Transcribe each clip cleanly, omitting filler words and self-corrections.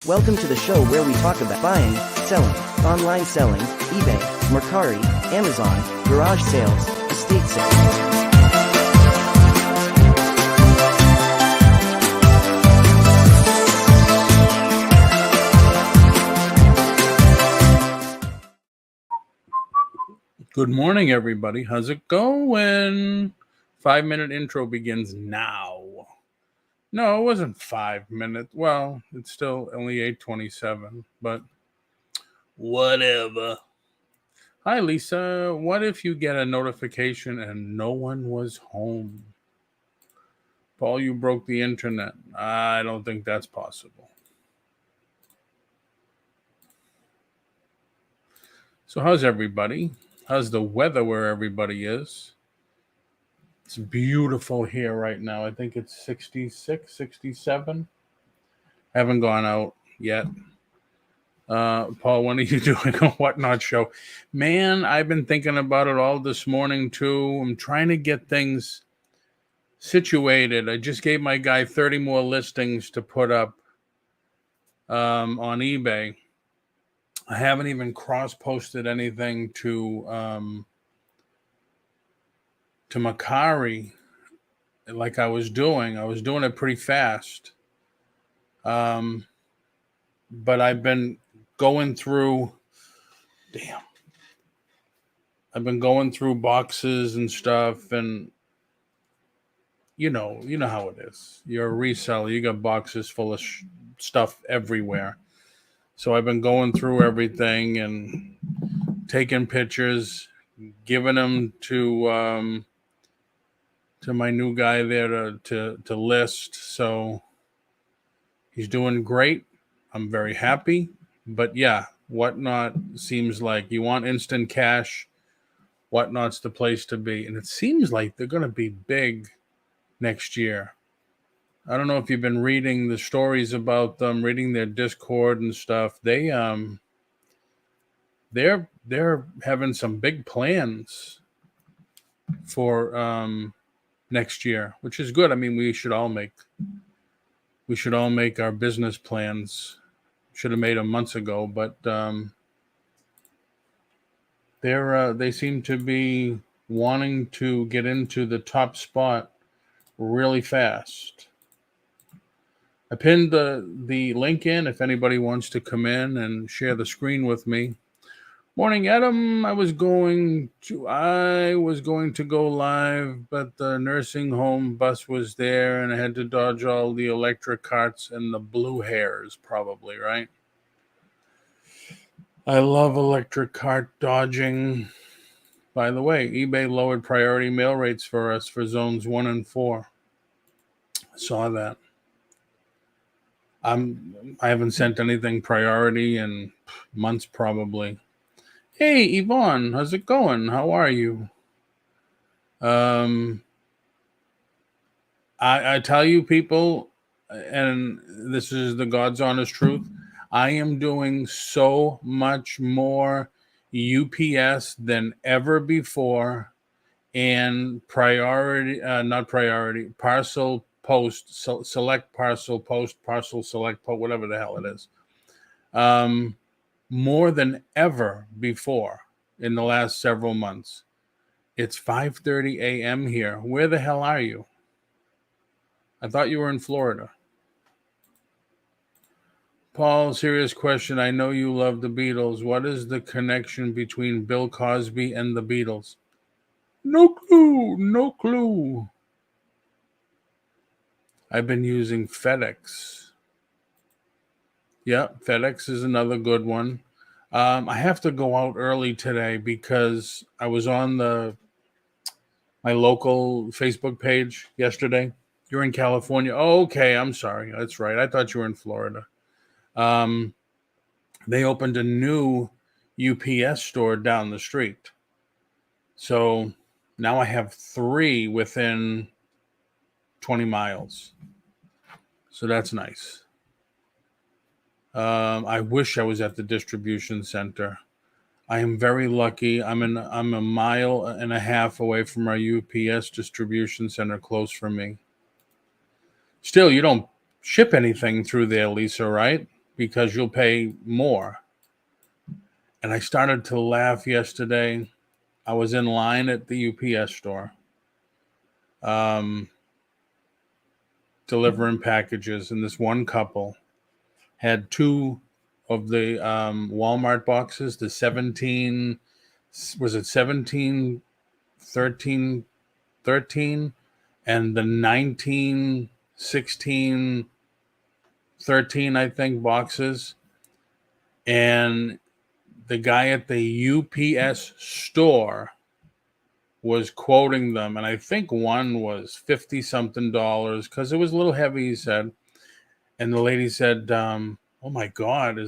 Welcome to the show where we talk about buying, selling, online selling, eBay, Mercari, Amazon, garage sales, estate sales. Good morning, everybody. How's it going? 5-minute intro begins now. No, it wasn't 5 minutes. Well, it's still only 8:27, but whatever. Hi, Lisa. What if you get a notification and no one was home? Paul, you broke the internet. I don't think that's possible. So how's everybody? How's the weather where everybody is? It's beautiful here right now. I think it's 66, 67. Haven't gone out yet. Paul, when are you doing a Whatnot show? Man, I've been thinking about it all this morning too. I'm trying to get things situated. I just gave my guy 30 more listings to put up on eBay. I haven't even cross-posted anything to Mercari like I was doing. I was doing it pretty fast. But I've been going through boxes and stuff, and you know how it is. You're a reseller, you got boxes full of stuff everywhere. So I've been going through everything and taking pictures, giving them to my new guy there to list. So he's doing great. I'm very happy. But yeah, Whatnot seems like you want instant cash. Whatnot's the place to be. And it seems like they're going to be big next year. I don't know if you've been reading the stories about them, reading their Discord and stuff. They're having some big plans for next year, which is good. I mean, we should all make our business plans. Should have made them months ago, but they seem to be wanting to get into the top spot really fast. I pinned the link in if anybody wants to come in and share the screen with me. Morning, Adam. I was going to go live, but the nursing home bus was there, and I had to dodge all the electric carts and the blue hairs, probably, right? I love electric cart dodging. By the way, eBay lowered priority mail rates for us for zones 1 and 4. Saw that. I haven't sent anything priority in months, probably. Hey, Yvonne, how's it going? How are you? I tell you, people, and this is the God's honest truth, I am doing so much more UPS than ever before, and parcel post, select parcel post, parcel select post, whatever the hell it is. More than ever before in the last several months. It's 5:30 a.m. here. Where the hell are you? I thought you were in Florida. Paul, serious question. I know you love the Beatles. What is the connection between Bill Cosby and the Beatles? No clue. I've been using FedEx. Yeah, FedEx is another good one. I have to go out early today because I was on my local Facebook page yesterday. You're in California. Oh, okay, I'm sorry. That's right. I thought you were in Florida. They opened a new UPS store down the street. So now I have 3 within 20 miles. So that's nice. I wish I was at the distribution center. I am very lucky. I'm a mile and a half away from our UPS distribution center close for me. Still, you don't ship anything through there, Lisa, right? because you'll pay more. And I started to laugh yesterday. I was in line at the UPS store, delivering packages, and this one couple had two of the Walmart boxes, the 17, was it 17, 13, 13, and the 19, 16, 13, I think, boxes. And the guy at the UPS store was quoting them, and I think one was 50 something dollars because it was a little heavy, he said. And the lady said, oh my God,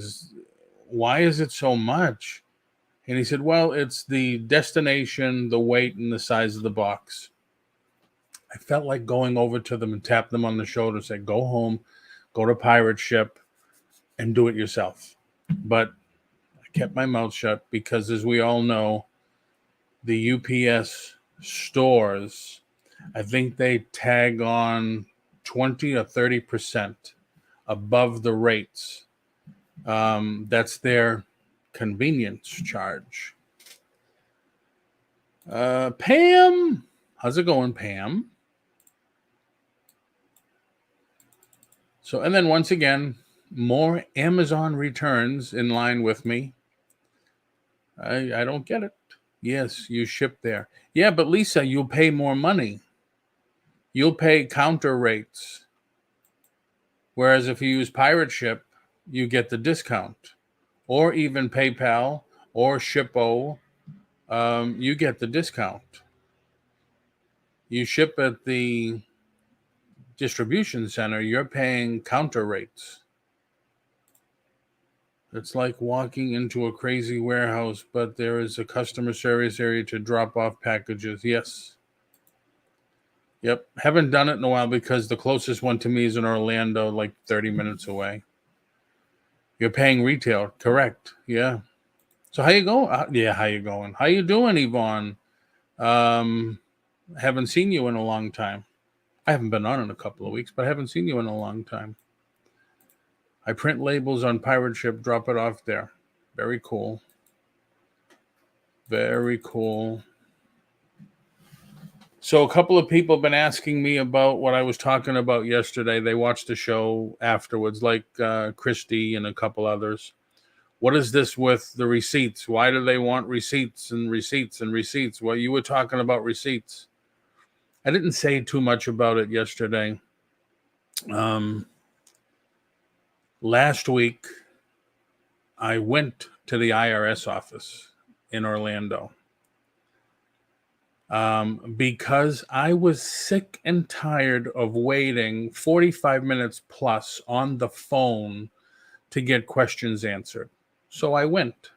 why is it so much? And he said, well, it's the destination, the weight, and the size of the box. I felt like going over to them and tap them on the shoulder and say, go home, go to Pirate Ship, and do it yourself. But I kept my mouth shut because, as we all know, the UPS stores, I think they tag on 20 or 30% above the rates. That's their convenience charge. Pam, how's it going, Pam? So, and then once again, more Amazon returns in line with me. I don't get it. Yes, you ship there. Yeah, but Lisa, you'll pay more money. You'll pay counter rates. Whereas if you use Pirate Ship, you get the discount. Or even PayPal or Shippo, you get the discount. You ship at the distribution center, you're paying counter rates. It's like walking into a crazy warehouse, but there is a customer service area to drop off packages. Yes. Yep. Haven't done it in a while because the closest one to me is in Orlando, like 30 minutes away. You're paying retail. Correct. Yeah. So how you going? Yeah, how you going? How you doing, Yvonne? Haven't seen you in a long time. I haven't been on in a couple of weeks, but I haven't seen you in a long time. I print labels on Pirate Ship, drop it off there. Very cool. Very cool. So a couple of people have been asking me about what I was talking about yesterday. They watched the show afterwards, like Christy and a couple others. What is this with the receipts? Why do they want receipts and receipts and receipts? Well, you were talking about receipts. I didn't say too much about it yesterday. Last week, I went to the IRS office in Orlando because I was sick and tired of waiting 45 minutes plus on the phone to get questions answered. So I went,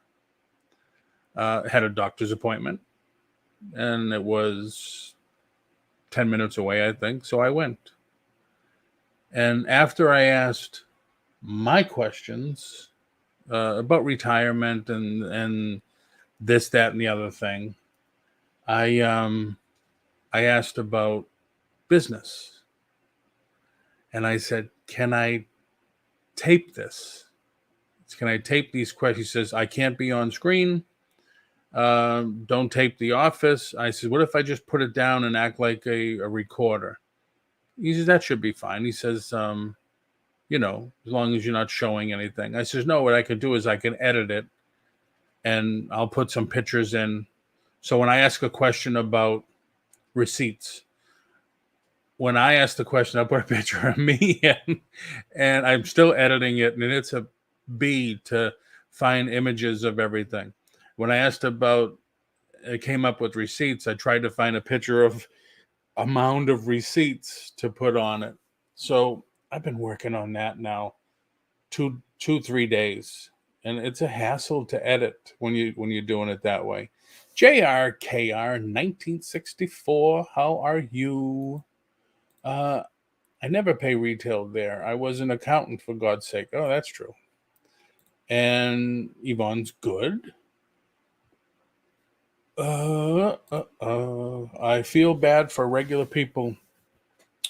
had a doctor's appointment, and it was 10 minutes away, I think. So I went. And after I asked my questions about retirement and this, that, and the other thing, I asked about business. And I said, can I tape this? Can I tape these questions? He says, I can't be on screen. Don't tape the office. I said, what if I just put it down and act like a recorder? He says, that should be fine. He says, as long as you're not showing anything. I says, no, what I could do is I can edit it and I'll put some pictures in. So when I ask a question about receipts, when I ask the question, I'll put a picture of me in, and I'm still editing it, and it's a B to find images of everything. When I asked about, it came up with receipts, I tried to find a picture of a mound of receipts to put on it. So I've been working on that now 3 days, and it's a hassle to edit when you're doing it that way. JRKR 1964, how are you? I never pay retail there. I was an accountant, for God's sake. Oh, that's true. And Yvonne's good. I feel bad for regular people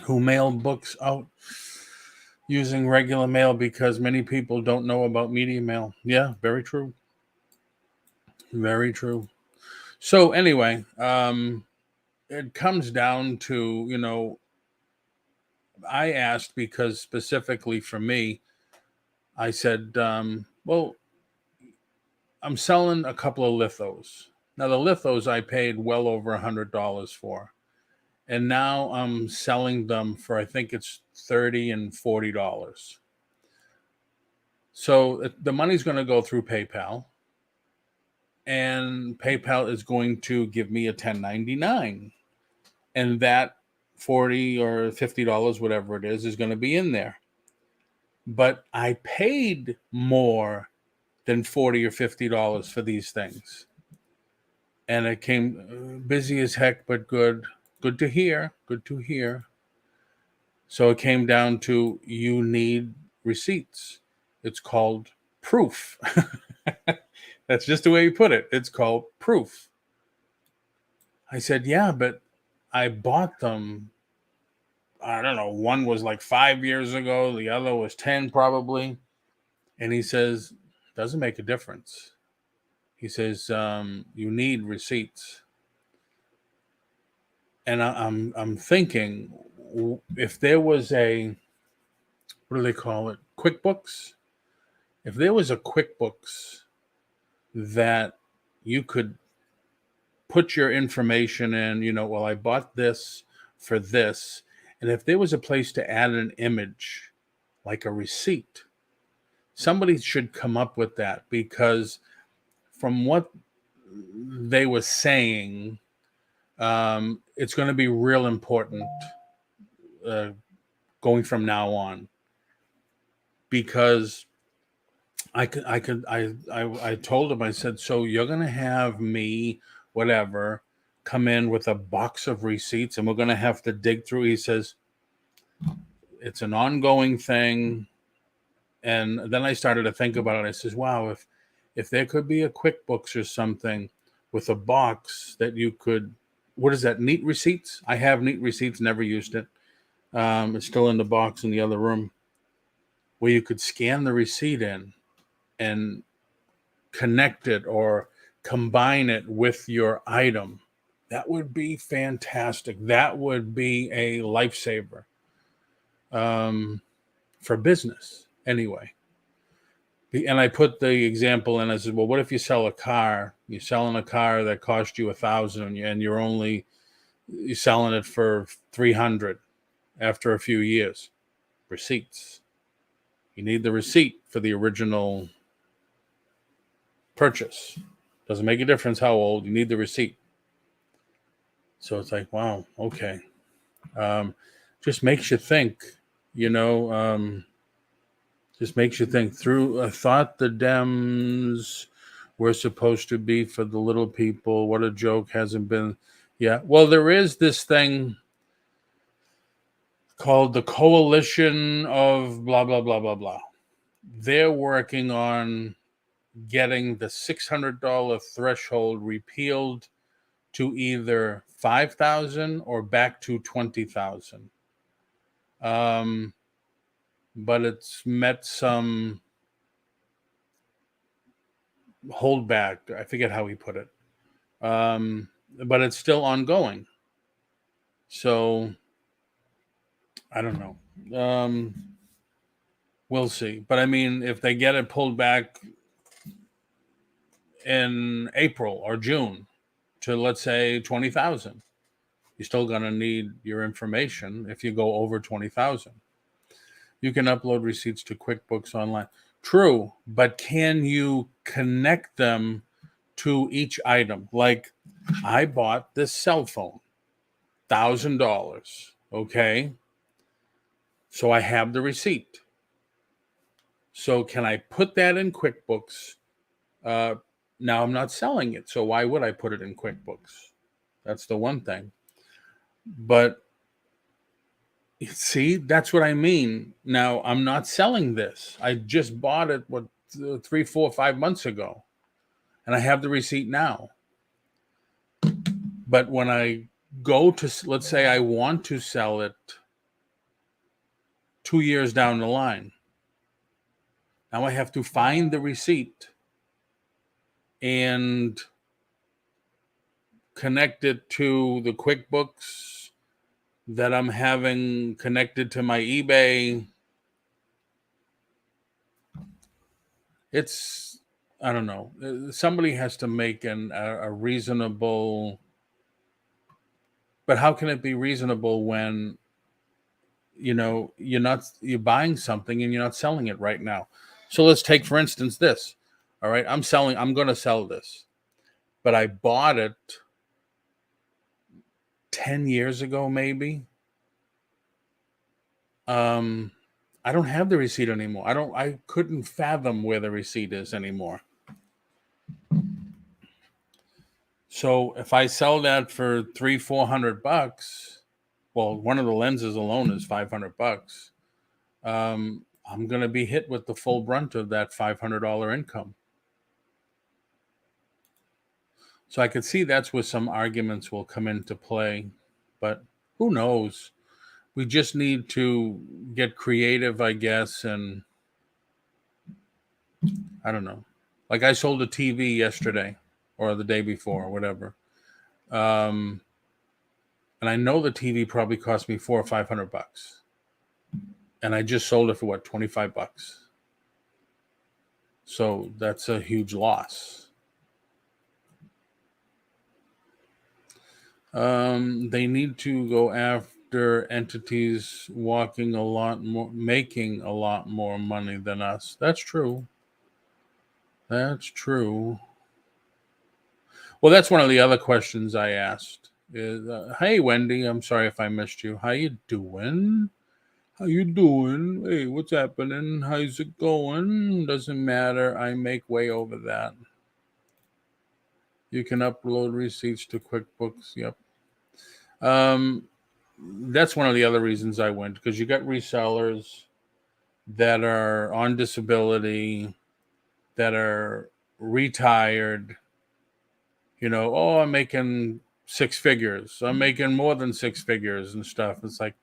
who mail books out. using regular mail because many people don't know about media mail. Yeah, very true. Very true. So anyway, it comes down to, I asked because specifically for me, I said, well, I'm selling a couple of lithos. Now the lithos I paid well over $100 for. And now I'm selling them for, I think it's $30 and $40. So the money's going to go through PayPal, and PayPal is going to give me a 1099, and that $40 or $50, whatever it is going to be in there. But I paid more than $40 or $50 for these things, and it came busy as heck, but good. Good to hear. Good to hear. So it came down to you need receipts. It's called proof. That's just the way you put it. It's called proof. I said, yeah, but I bought them. I don't know. One was like 5 years ago. The other was 10 probably. And he says, doesn't make a difference. He says, you need receipts. And I'm thinking, if there was a, what do they call it? QuickBooks. If there was a QuickBooks that you could put your information in, well, I bought this for this. And if there was a place to add an image, like a receipt, somebody should come up with that, because from what they were saying, it's going to be real important going from now on, because I told him, I said, so you're going to have me, whatever, come in with a box of receipts and we're going to have to dig through. He says, it's an ongoing thing. And then I started to think about it. I says, wow, if there could be a QuickBooks or something with a box that you could, what is that, Neat Receipts? I have Neat Receipts, never used it. It's still in the box in the other room, where you could scan the receipt in and connect it or combine it with your item. That would be fantastic. That would be a lifesaver for business anyway. And I put the example in. I said, well, what if you sell a car? You're selling a car that cost you $1,000 and you're selling it for $300 after a few years. Receipts. You need the receipt for the original purchase. Doesn't make a difference how old. You need the receipt. So it's like, wow, okay. Just makes you think, just makes you think through. I thought the Dems were supposed to be for the little people. What a joke. Hasn't been. Yeah. Well, there is this thing called the Coalition of blah, blah, blah, blah, blah. They're working on getting the $600 threshold repealed to either 5,000 or back to 20,000. But it's met some holdback. I forget how he put it. But it's still ongoing. So I don't know. We'll see. But I mean, if they get it pulled back in April or June to, let's say, 20,000, you're still going to need your information if you go over 20,000. You can upload receipts to QuickBooks Online. True, but can you connect them to each item? Like, I bought this cell phone, $1,000. Okay. So I have the receipt. So can I put that in QuickBooks? Now I'm not selling it, so why would I put it in QuickBooks? That's the one thing. But see, that's what I mean. Now, I'm not selling this. I just bought it, 3, 4, 5 months ago. And I have the receipt now. But when I go to, let's say I want to sell it 2 years down the line. Now I have to find the receipt and connect it to the QuickBooks that I'm having connected to my eBay. It's, I don't know. Somebody has to make a reasonable, but how can it be reasonable when, you're buying something and you're not selling it right now? So let's take, for instance, this. All right, I'm going to sell this, but I bought it 10 years ago, maybe. I don't have the receipt anymore. I couldn't fathom where the receipt is anymore. So if I sell that for $300-400, well, one of the lenses alone is $500. I'm going to be hit with the full brunt of that $500 income. So I could see that's where some arguments will come into play, but who knows? We just need to get creative, I guess, and I don't know. Like I sold a TV yesterday or the day before, or whatever. And I know the TV probably cost me $400 or $500. And I just sold it for what, $25. So that's a huge loss. They need to go after entities making a lot more money than us. That's true. That's true. Well, that's one of the other questions I asked. Is, hey, Wendy, I'm sorry if I missed you. How you doing? How you doing? Hey, what's happening? How's it going? Doesn't matter. I make way over that. You can upload receipts to QuickBooks. Yep. That's one of the other reasons I went, because you got resellers that are on disability, that are retired. I'm making 6 figures. I'm making more than 6 figures and stuff. It's like,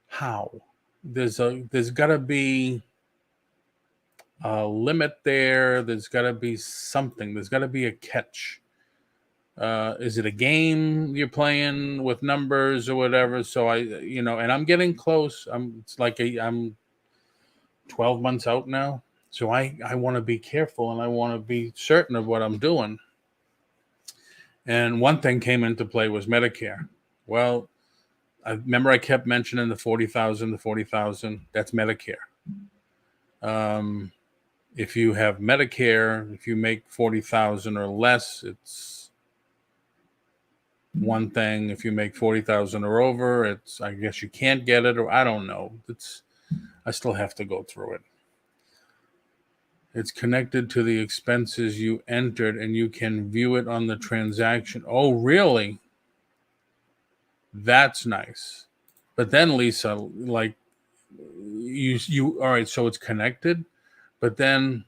how? There's got to be a limit there. There's got to be something. There's got to be a catch. Is it a game you're playing with numbers or whatever? So and I'm getting close. I'm 12 months out now. So I want to be careful and I want to be certain of what I'm doing. And one thing came into play was Medicare. Well, I remember I kept mentioning the 40,000, that's Medicare. If you have Medicare, if you make 40,000 or less, it's one thing. If you make 40,000 or over, I guess you can't get it, or I don't know. I still have to go through it. It's connected to the expenses you entered and you can view it on the transaction. Oh, really? That's nice. But then, Lisa, like you all right, so it's connected, but then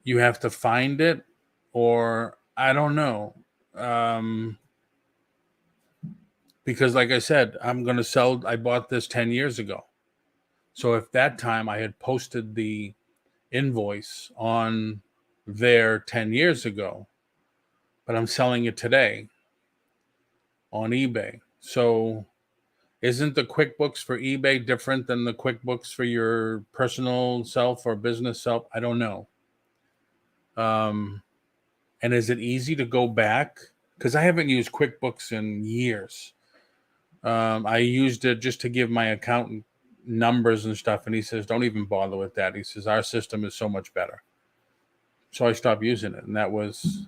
you have to find it, or I don't know. Because like I said, I bought this 10 years ago. So if that time I had posted the invoice on there 10 years ago, but I'm selling it today on eBay. So isn't the QuickBooks for eBay different than the QuickBooks for your personal self or business self? I don't know. And is it easy to go back? Because I haven't used QuickBooks in years. I used it just to give my accountant numbers and stuff, and he says, don't even bother with that. He says, our system is so much better. So I stopped using it, and that was,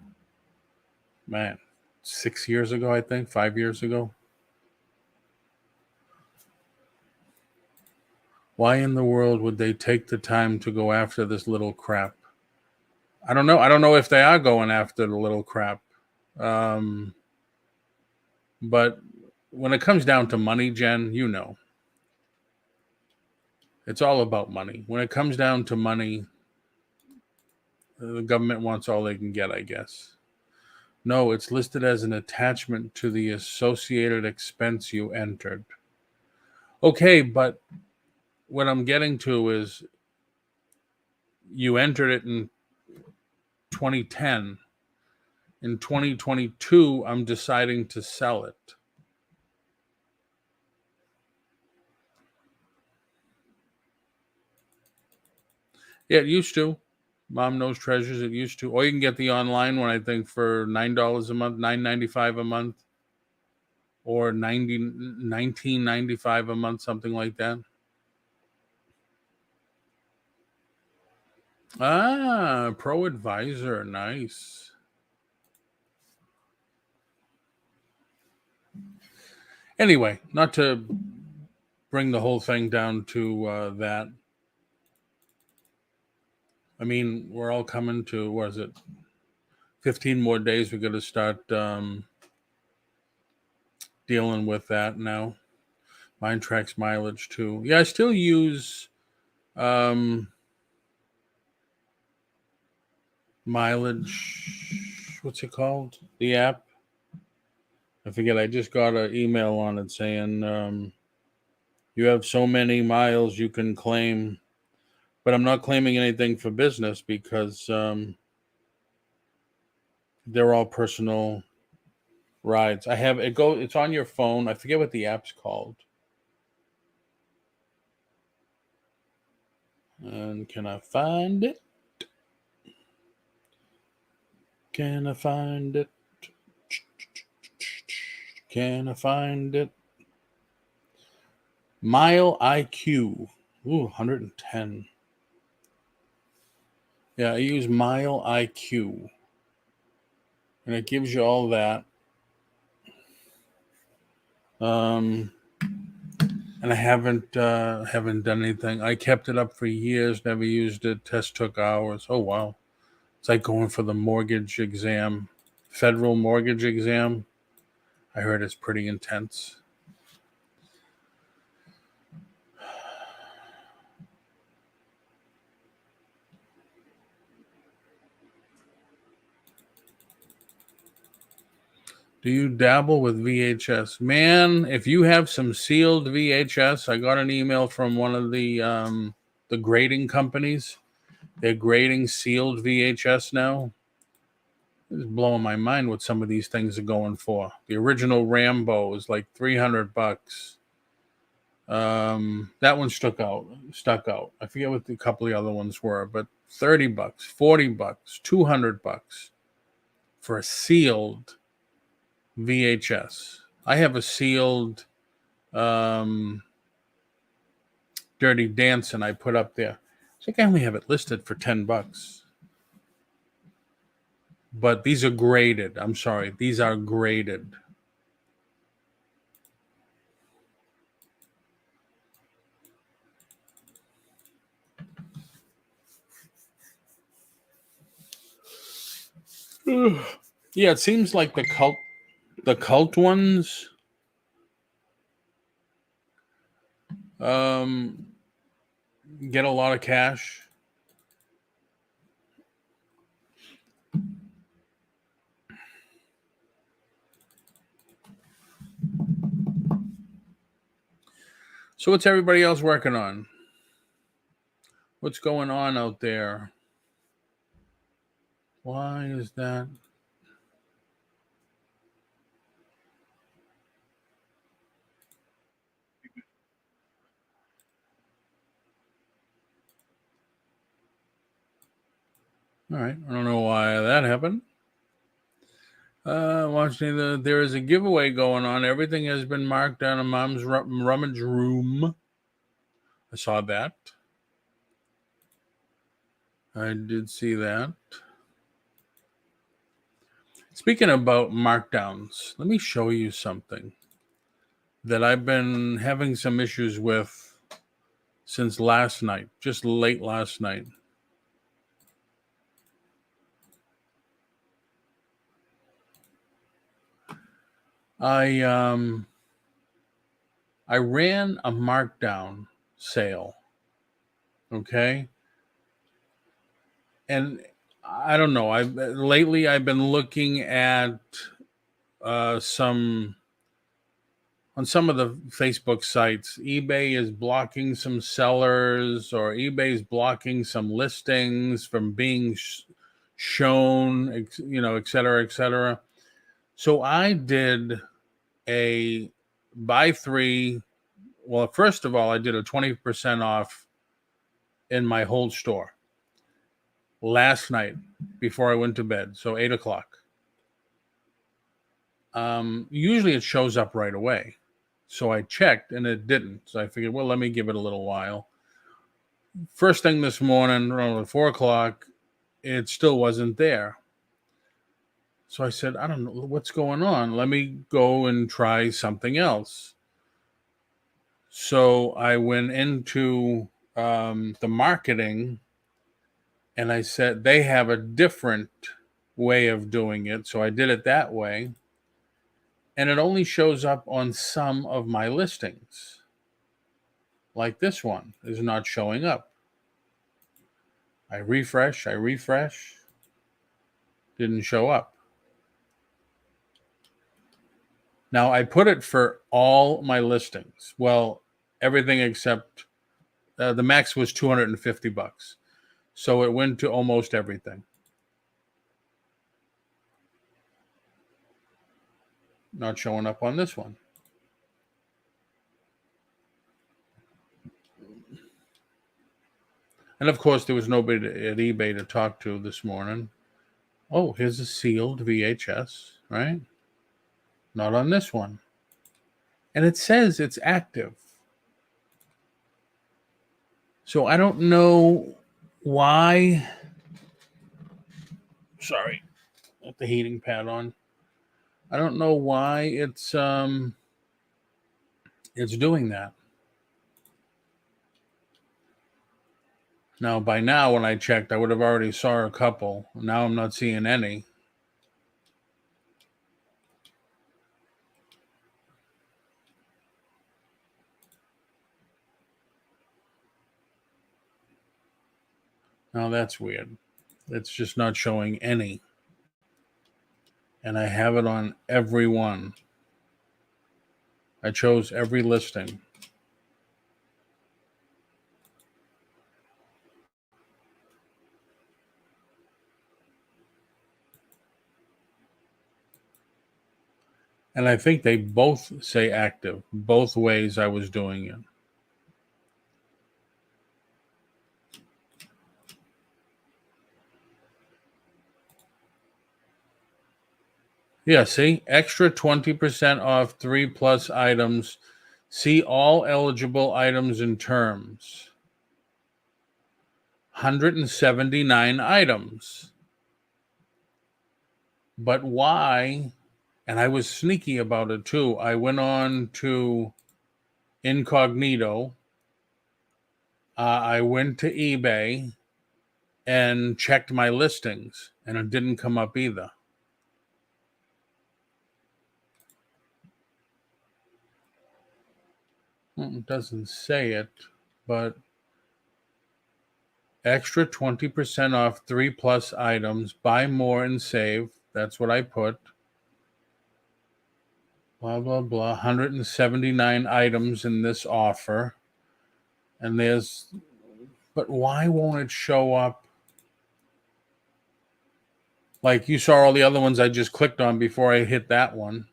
6 years ago, I think, 5 years ago. Why in the world would they take the time to go after this little crap? I don't know. I don't know if they are going after the little crap. But when it comes down to money, Jen, it's all about money. When it comes down to money, the government wants all they can get, I guess. No, it's listed as an attachment to the associated expense you entered. Okay, but what I'm getting to is you entered it in 2010. In 2022, I'm deciding to sell it. Yeah, it used to. Mom knows treasures. It used to. Or you can get the online one, I think, for $9 a month, $9.95 a month, or $19.95 a month, something like that. Ah, Pro Advisor, nice. Anyway, not to bring the whole thing down to that. I mean, we're all coming to, what is it, 15 more days. We're going to start dealing with that now. Mine tracks mileage too. Yeah, I still use mileage. What's it called? The app? I forget. I just got an email on it saying you have so many miles you can claim, but I'm not claiming anything for business because they're all personal rides. I have it go. It's on your phone. I forget what the app's called. And can I find it? Can I find it? Can I find it? Mile IQ. Ooh, 110. Yeah, I use Mile IQ. And it gives you all that. And I haven't done anything. I kept it up for years, never used it. Test took hours. Oh wow. It's like going for the mortgage exam, federal mortgage exam. I heard it's pretty intense. Do you dabble with VHS? Man, if you have some sealed VHS, I got an email from one of the grading companies. They're grading sealed VHS now. It's blowing my mind what some of these things are going for. The original Rambo is like $300. That one stuck out. I forget what a couple of the other ones were, but $30, $40, $200 for a sealed VHS. I have a sealed Dirty Dancing I put up there. I think I only have it listed for $10. But these are graded. I'm sorry, these are graded. Yeah, it seems like the cult ones get a lot of cash. So what's everybody else working on? What's going on out there? Why is that? All right, I don't know why that happened. Watching there is a giveaway going on. Everything has been marked down in Mom's rummage room. I saw that. I did see that. Speaking about markdowns, let me show you something that I've been having some issues with since last night, just late last night. I ran a markdown sale, okay? And I don't know. Lately I've been looking at some on some of the Facebook sites, eBay is blocking some sellers, or eBay is blocking some listings from being shown, et cetera, et cetera. So I did a buy three. Well, first of all, I did a 20% off in my whole store last night before I went to bed. So 8 o'clock. Usually it shows up right away. So I checked and it didn't. So I figured, well, let me give it a little while. First thing this morning, around 4 o'clock, it still wasn't there. So I said, I don't know what's going on. Let me go and try something else. So I went into the marketing and I said, they have a different way of doing it. So I did it that way. And it only shows up on some of my listings. Like this one is not showing up. I refresh, didn't show up. Now I put it for all my listings. Well, everything except the max was $250. So it went to almost everything. Not showing up on this one. And of course, there was nobody at eBay to talk to this morning. Oh, here's a sealed VHS, right? Not on this one. And it says it's active. So I don't know why. Sorry, put the heating pad on. I don't know why it's doing that. Now, by now, when I checked, I would have already saw a couple. Now I'm not seeing any. Now that's weird. It's just not showing any. And I have it on every one. I chose every listing. And I think they both say active, both ways I was doing it. Yeah, see, extra 20% off 3+ items. See all eligible items and terms. 179 items. But why? And I was sneaky about it too. I went on to incognito. I went to eBay and checked my listings, and it didn't come up either. Well, it doesn't say it, but extra 20% off 3+ items. Buy more and save. That's what I put. Blah, blah, blah. 179 items in this offer. And but why won't it show up? Like you saw all the other ones I just clicked on before I hit that one.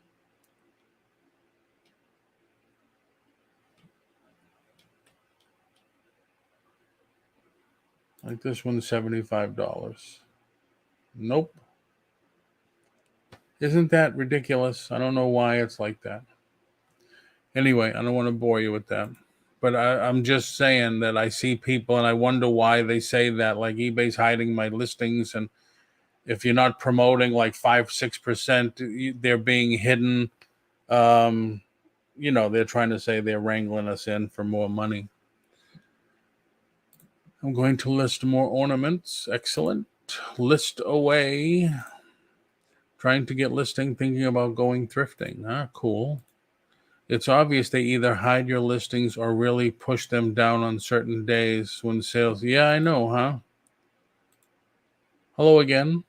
Like this one's $75. Nope. Isn't that ridiculous? I don't know why it's like that. Anyway, I don't want to bore you with that. But I'm just saying that I see people and I wonder why they say that. Like eBay's hiding my listings. And if you're not promoting like 5-6%, they're being hidden. They're trying to say they're wrangling us in for more money. I'm going to list more ornaments. Excellent. List away. Trying to get listing, thinking about going thrifting. Cool. It's obvious they either hide your listings or really push them down on certain days when sales. Yeah, I know, huh? Hello again.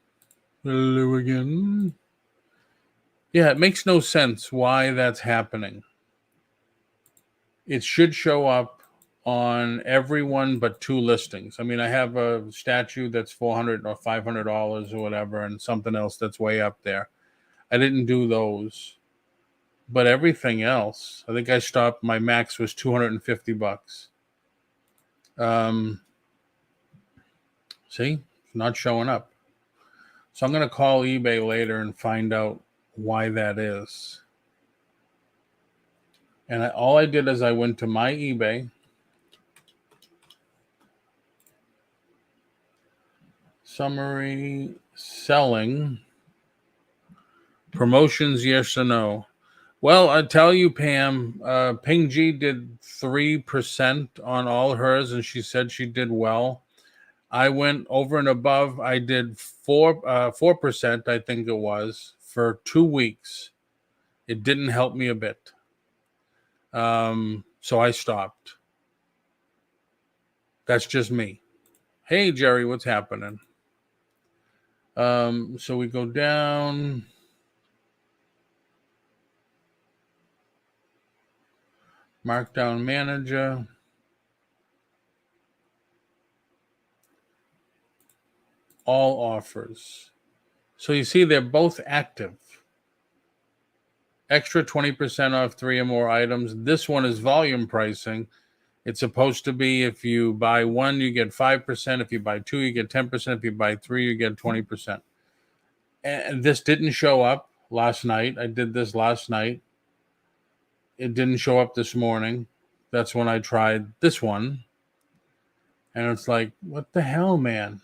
Yeah, it makes no sense why that's happening. it should show up on everyone but 2 listings. I mean, I have a statue that's $400 or $500 or whatever, and something else that's way up there. I didn't do those, but everything else, I think I stopped. My max was $250. See, it's not showing up. So I'm going to call eBay later and find out why that is. And all I did is I went to my eBay, summary, selling, promotions, yes or no. Well, I tell you, Pam, Ping G did 3% on all hers, and she said she did well. I went over and above. I did 4%, I think it was, for 2 weeks. It didn't help me a bit. So I stopped. That's just me. Hey, Jerry, what's happening? So we go down. Markdown manager. All offers. So you see they're both active. Extra 20% off 3 or more items. This one is volume pricing. It's supposed to be if you buy 1, you get 5%. If you buy 2, you get 10%. If you buy 3, you get 20%. And this didn't show up last night. I did this last night. It didn't show up this morning. That's when I tried this one. And it's like, what the hell, man?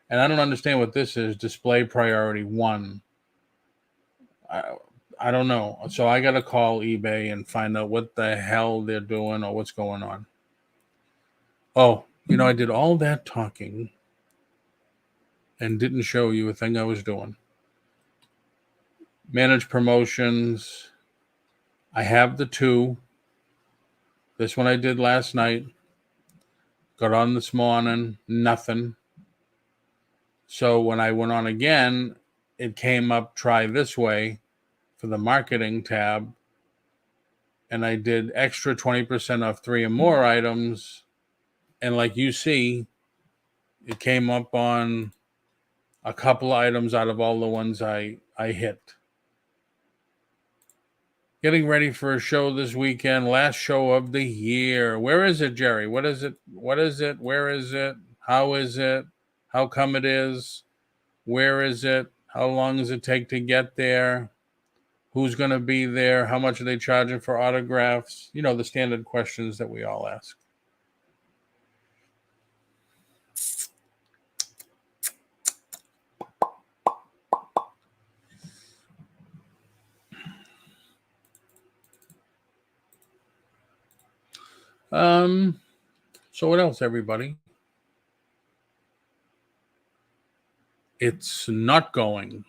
And I don't understand what this is. Display priority 1. I don't know. So I got to call eBay and find out what the hell they're doing or what's going on. Oh, I did all that talking and didn't show you a thing I was doing. Manage promotions. I have the 2. This one I did last night. Got on this morning. Nothing. So when I went on again, it came up, try this way for the marketing tab. And I did extra 20% off 3 or more items. And like you see, it came up on a couple of items out of all the ones I hit. Getting ready for a show this weekend. Last show of the year. Where is it, Jerry? What is it? What is it? Where is it? How is it? How come it is? Where is it? How long does it take to get there? Who's going to be there? How much are they charging for autographs? The standard questions that we all ask. So what else, everybody? It's not going.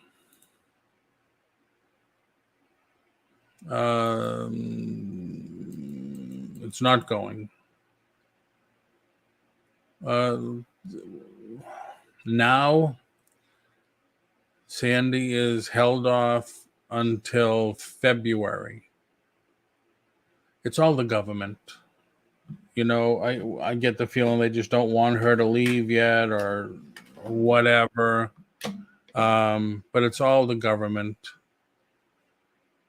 It's not going. Now, Sandy is held off until February. It's all the government. I get the feeling they just don't want her to leave yet or whatever. But it's all the government.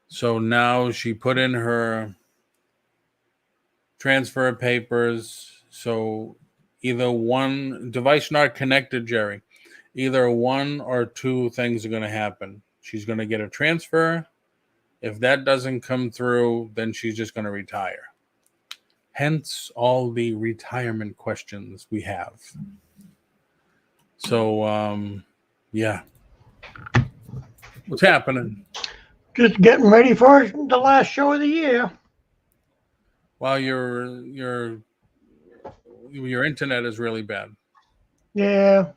So now she put in her transfer papers. So either one device not connected, Jerry, either 1 or 2 things are going to happen. She's going to get a transfer. If that doesn't come through, then she's just going to retire. Hence all the retirement questions we have. So, yeah. What's happening? Just getting ready for the last show of the year. Well, your internet is really bad. Yeah.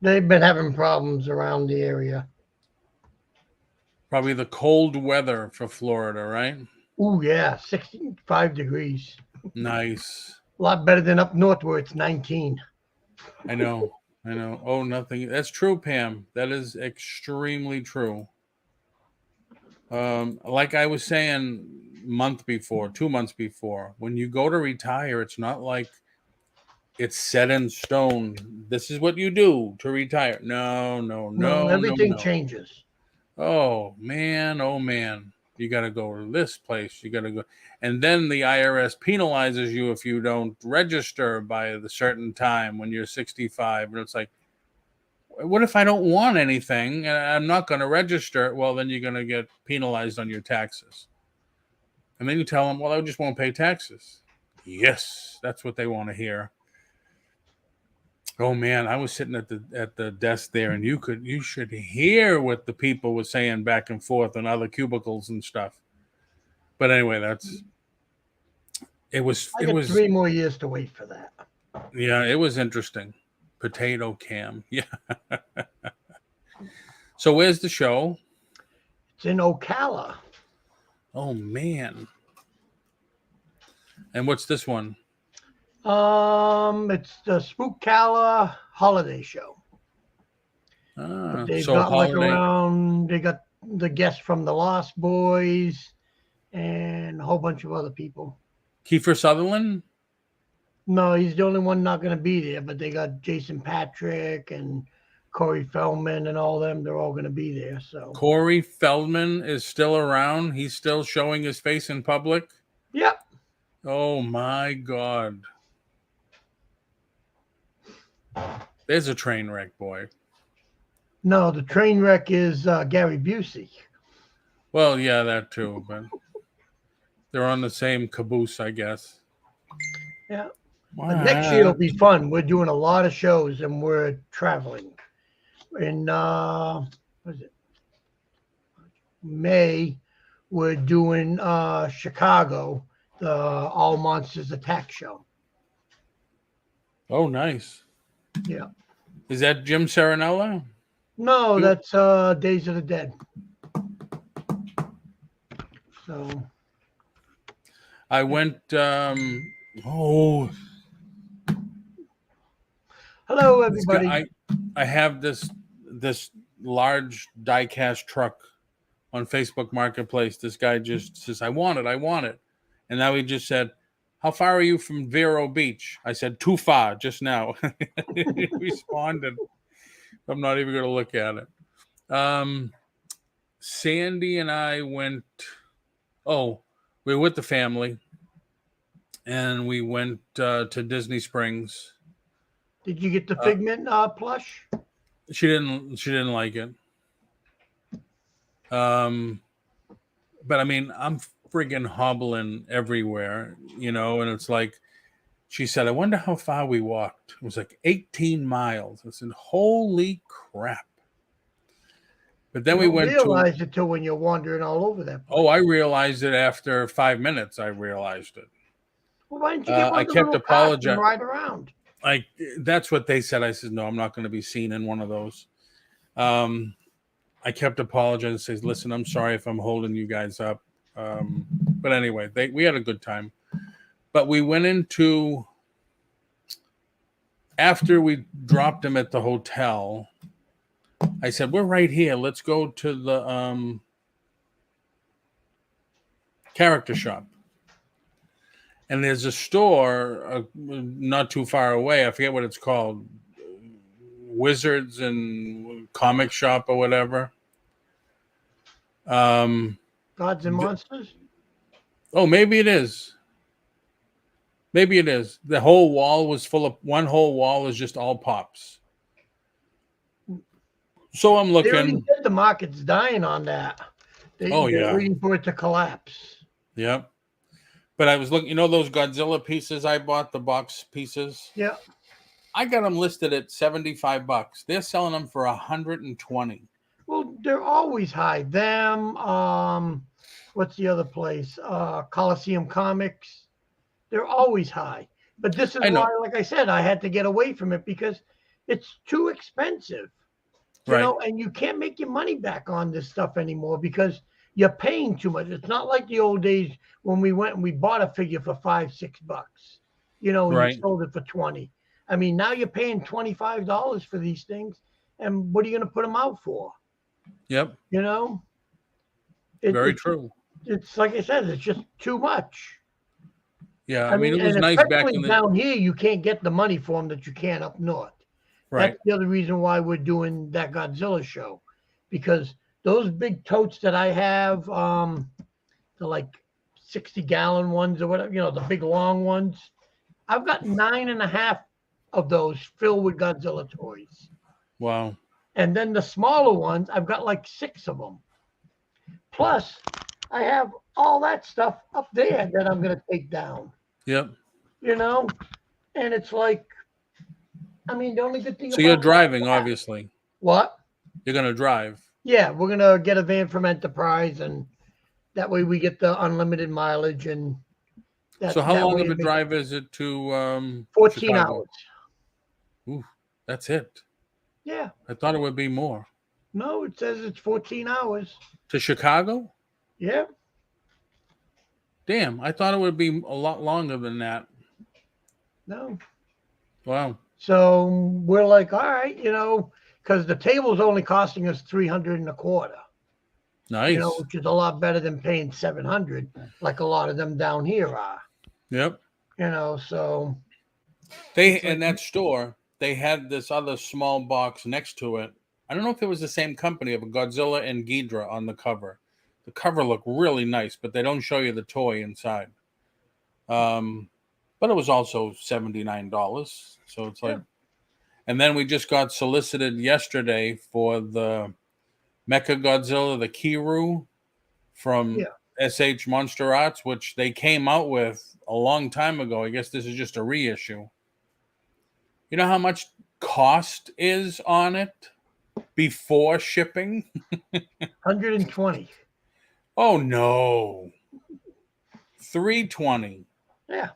They've been having problems around the area. Probably the cold weather for Florida, right? Oh, yeah. 65 degrees. Nice. A lot better than up north where it's 19. I know. Oh, nothing. That's true, Pam. That is extremely true. Like I was saying, month before, 2 months before. When you go to retire, it's not like it's set in stone. This is what you do to retire. No, no, No, no, no, everything no. changes. Oh man, oh man. You got to go to this place. You got to go. And then the IRS penalizes you if you don't register by the certain time when you're 65. And it's like, what if I don't want anything and I'm not going to register? Well, then you're going to get penalized on your taxes. And then you tell them, well, I just won't pay taxes. Yes, that's what they want to hear. Oh man, I was sitting at the desk there, and you should hear what the people were saying back and forth on other cubicles and stuff. But anyway, it was 3 more years to wait for that. yeah, it was interesting. Potato cam. Yeah. So where's the show? It's in Ocala. Oh man. And what's this one? It's the Spookala holiday show. They've So got like holiday. around, they got the guests from the Lost Boys and a whole bunch of other people. Kiefer Sutherland? No, he's the only one not going to be there, but they got Jason Patrick and Corey Feldman and all them. They're all going to be there. So Corey Feldman is still around. He's still showing his face in public. Yep. Oh my God. There's a train wreck, boy. No, the train wreck is Gary Busey. Well, yeah, that too, but they're on the same caboose, I guess. Yeah. But next year will be fun. We're doing a lot of shows and we're traveling. In what is it? May, we're doing Chicago, the All Monsters Attack show. Oh, nice. Yeah. Is that Jim Serenella? No, that's Days of the Dead. So I went hello everybody. I have this large die-cast truck on Facebook Marketplace. This guy just says, I want it. And now he just said, how far are you from Vero Beach? I said, too far just now. He responded. I'm not even going to look at it. Sandy and I went, we were with the family, and we went to Disney Springs. Did you get the Figment plush? She didn't like it. But I mean, I'm friggin' hobbling everywhere, and it's like, she said, I wonder how far we walked. It was like 18 miles. I said, holy crap. But then we went to... You don't realize it till when you're wandering all over that place. Oh, I realized it after 5 minutes. I realized it. Well, why didn't you get one I kept apologizing. Ride around? That's what they said. I said, no, I'm not going to be seen in one of those. I kept apologizing. Says, listen, I'm sorry if I'm holding you guys up. But anyway, we had a good time. But we went into, after we dropped him at the hotel, I said, we're right here. Let's go to the character shop. And there's a store not too far away. I forget what it's called. Wizards and Comic Shop or whatever. Gods and Monsters? Oh, maybe it is. Maybe it is. The whole wall was full of, one whole wall is just all pops. So I'm looking. They already said the market's dying on that. They're waiting for it to collapse. Yep. But I was looking, those Godzilla pieces I bought, the box pieces? Yeah. I got them listed at $75. They're selling them for $120. Well, they're always high. Them, what's the other place? Coliseum Comics. They're always high. But this is why, like I said, I had to get away from it because it's too expensive. You know, and you can't make your money back on this stuff anymore because you're paying too much. It's not like the old days when we went and we bought a figure for $5-6. And you sold it for $20. I mean, now you're paying $25 for these things, and what are you going to put them out for? Yep. Very true. it's like I said, it's just too much. Yeah, I I mean, mean, it was and nice back especially in the down here, you can't get the money for them that you can up north. right. That's the other reason why we're doing that Godzilla show, because those big totes that I have, the like 60-gallon ones or whatever, the big long ones. I've got 9.5 of those filled with Godzilla toys. Wow. And then the smaller ones, I've got like 6 of them. Plus, I have all that stuff up there that I'm going to take down, Yep. you know? And it's like, I mean, the only good thing So you're about driving, that, obviously. what? You're gonna drive. Yeah, we're going to get a van from Enterprise, and that way we get the unlimited mileage, and So how that long way of a it makes drive is it to 14 Chicago? hours. Ooh, that's it. Yeah. I thought it would be more. No, it says it's 14 hours. To Chicago? Yeah. Damn, I thought it would be a lot longer than that. No. Wow. So we're like, all right, because the table's only costing us 300 and a quarter, Nice. which is a lot better than paying 700, like a lot of them down here are, Yep. so They it's like, in that store, they had this other small box next to it. I don't know if it was the same company of a Godzilla and Ghidra on the cover. The cover looked really nice, but they don't show you the toy inside. But it was also $79. So it's like, yeah, and then we just got solicited yesterday for the Mecha Godzilla, the Kiru from yeah. SH Monster Arts, which they came out with a long time ago. I guess this is just a reissue. You know how much cost is on it before shipping? 120. Oh no. 320. Yeah.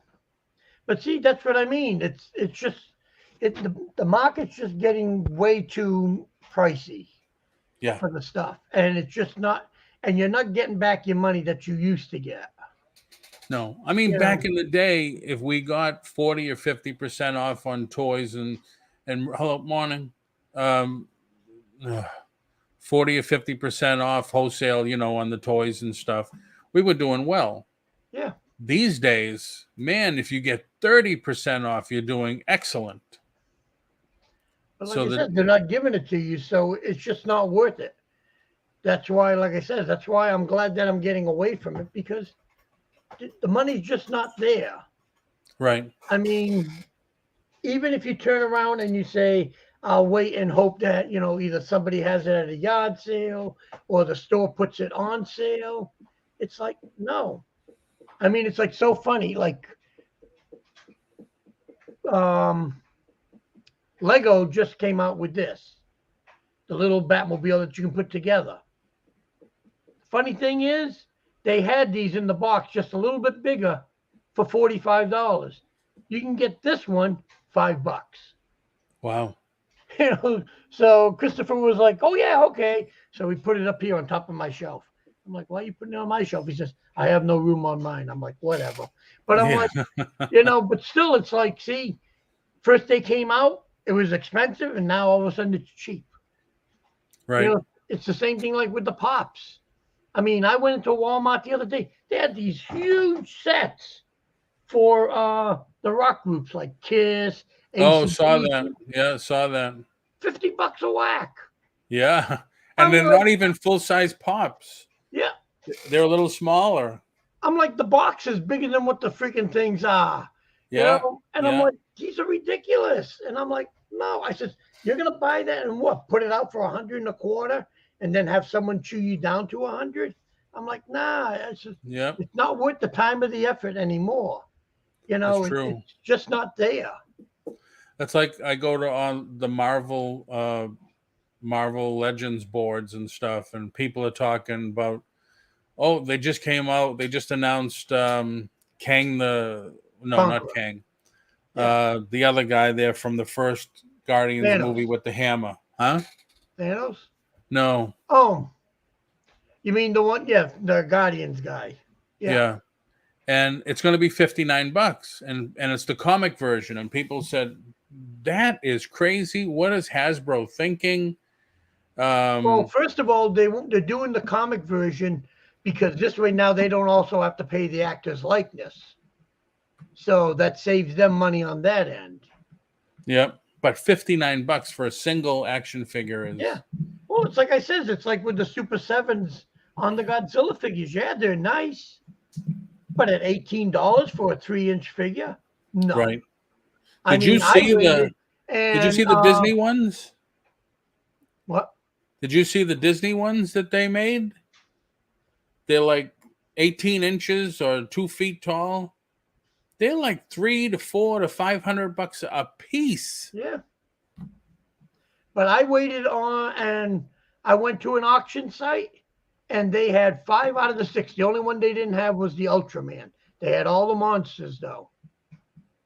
But see, that's what I mean. It's just, the market's just getting way too pricey Yeah. for the stuff. And it's just not, and you're not getting back your money that you used to get. No. I mean, back in the day, if we got 40 or 50% off on toys and hello, morning. 40 or 50% off wholesale, on the toys and stuff, we were doing well. Yeah. These days, man, if you get 30% off, you're doing excellent. But like I said, they're not giving it to you, so it's just not worth it. That's why, like I said, that's why I'm glad that I'm getting away from it, because the money's just not there. Right. I mean, even if you turn around and you say, I'll wait and hope that, either somebody has it at a yard sale or the store puts it on sale, it's like, no. I mean, it's like so funny. Like, Lego just came out with this, the little Batmobile that you can put together. Funny thing is, they had these in the box just a little bit bigger for $45. You can get this one $5. Wow. So Christopher was like, "Oh yeah, okay." So we put it up here on top of my shelf. I'm like, "Why are you putting it on my shelf?" He says, "I have no room on mine." I'm like, "Whatever." But I'm like, but still, it's like, see, first they came out, it was expensive, and now all of a sudden it's cheap. Right. It's the same thing like with the Pops. I mean, I went into Walmart the other day. They had these huge sets for the rock groups like Kiss. Oh, saw AC/DC. that. Yeah, saw that. $50 a whack. Yeah. And they're like, not even full-size pops. Yeah. They're a little smaller. I'm like, the box is bigger than what the freaking things are. Yeah. And I'm like, these are ridiculous. And I'm like, no. I said, you're gonna buy that and what? Put it out for 100 and a quarter and then have someone chew you down to 100? I'm like, nah, it's not worth the time or the effort anymore. That's true. It's just not there. That's like I go to on the Marvel Legends boards and stuff, and people are talking about, oh, they just came out, they just announced Kang not Kang. Yeah. The other guy there from the first Guardians movie with the hammer. Huh? Thanos? No. Oh. You mean the one, the Guardians guy. Yeah. And it's going to be $59, and it's the comic version. And people said, that is crazy. What is Hasbro thinking? Well, first of all, they're doing the comic version because this way now they don't also have to pay the actor's likeness. So that saves them money on that end. Yep. But $59 for a single action figure is Well, it's like I said, it's like with the Super 7s on the Godzilla figures. Yeah, they're nice. But at $18 for a 3-inch figure? No. right. I Did you mean, see the Disney ones? What? Did you see the Disney ones that they made? They're like 18 inches or 2 feet tall. They're like $300 to $400 to $500 a piece. Yeah. But I waited on, and I went to an auction site, and they had 5 out of the 6. The only one they didn't have was the Ultraman. They had all the monsters though,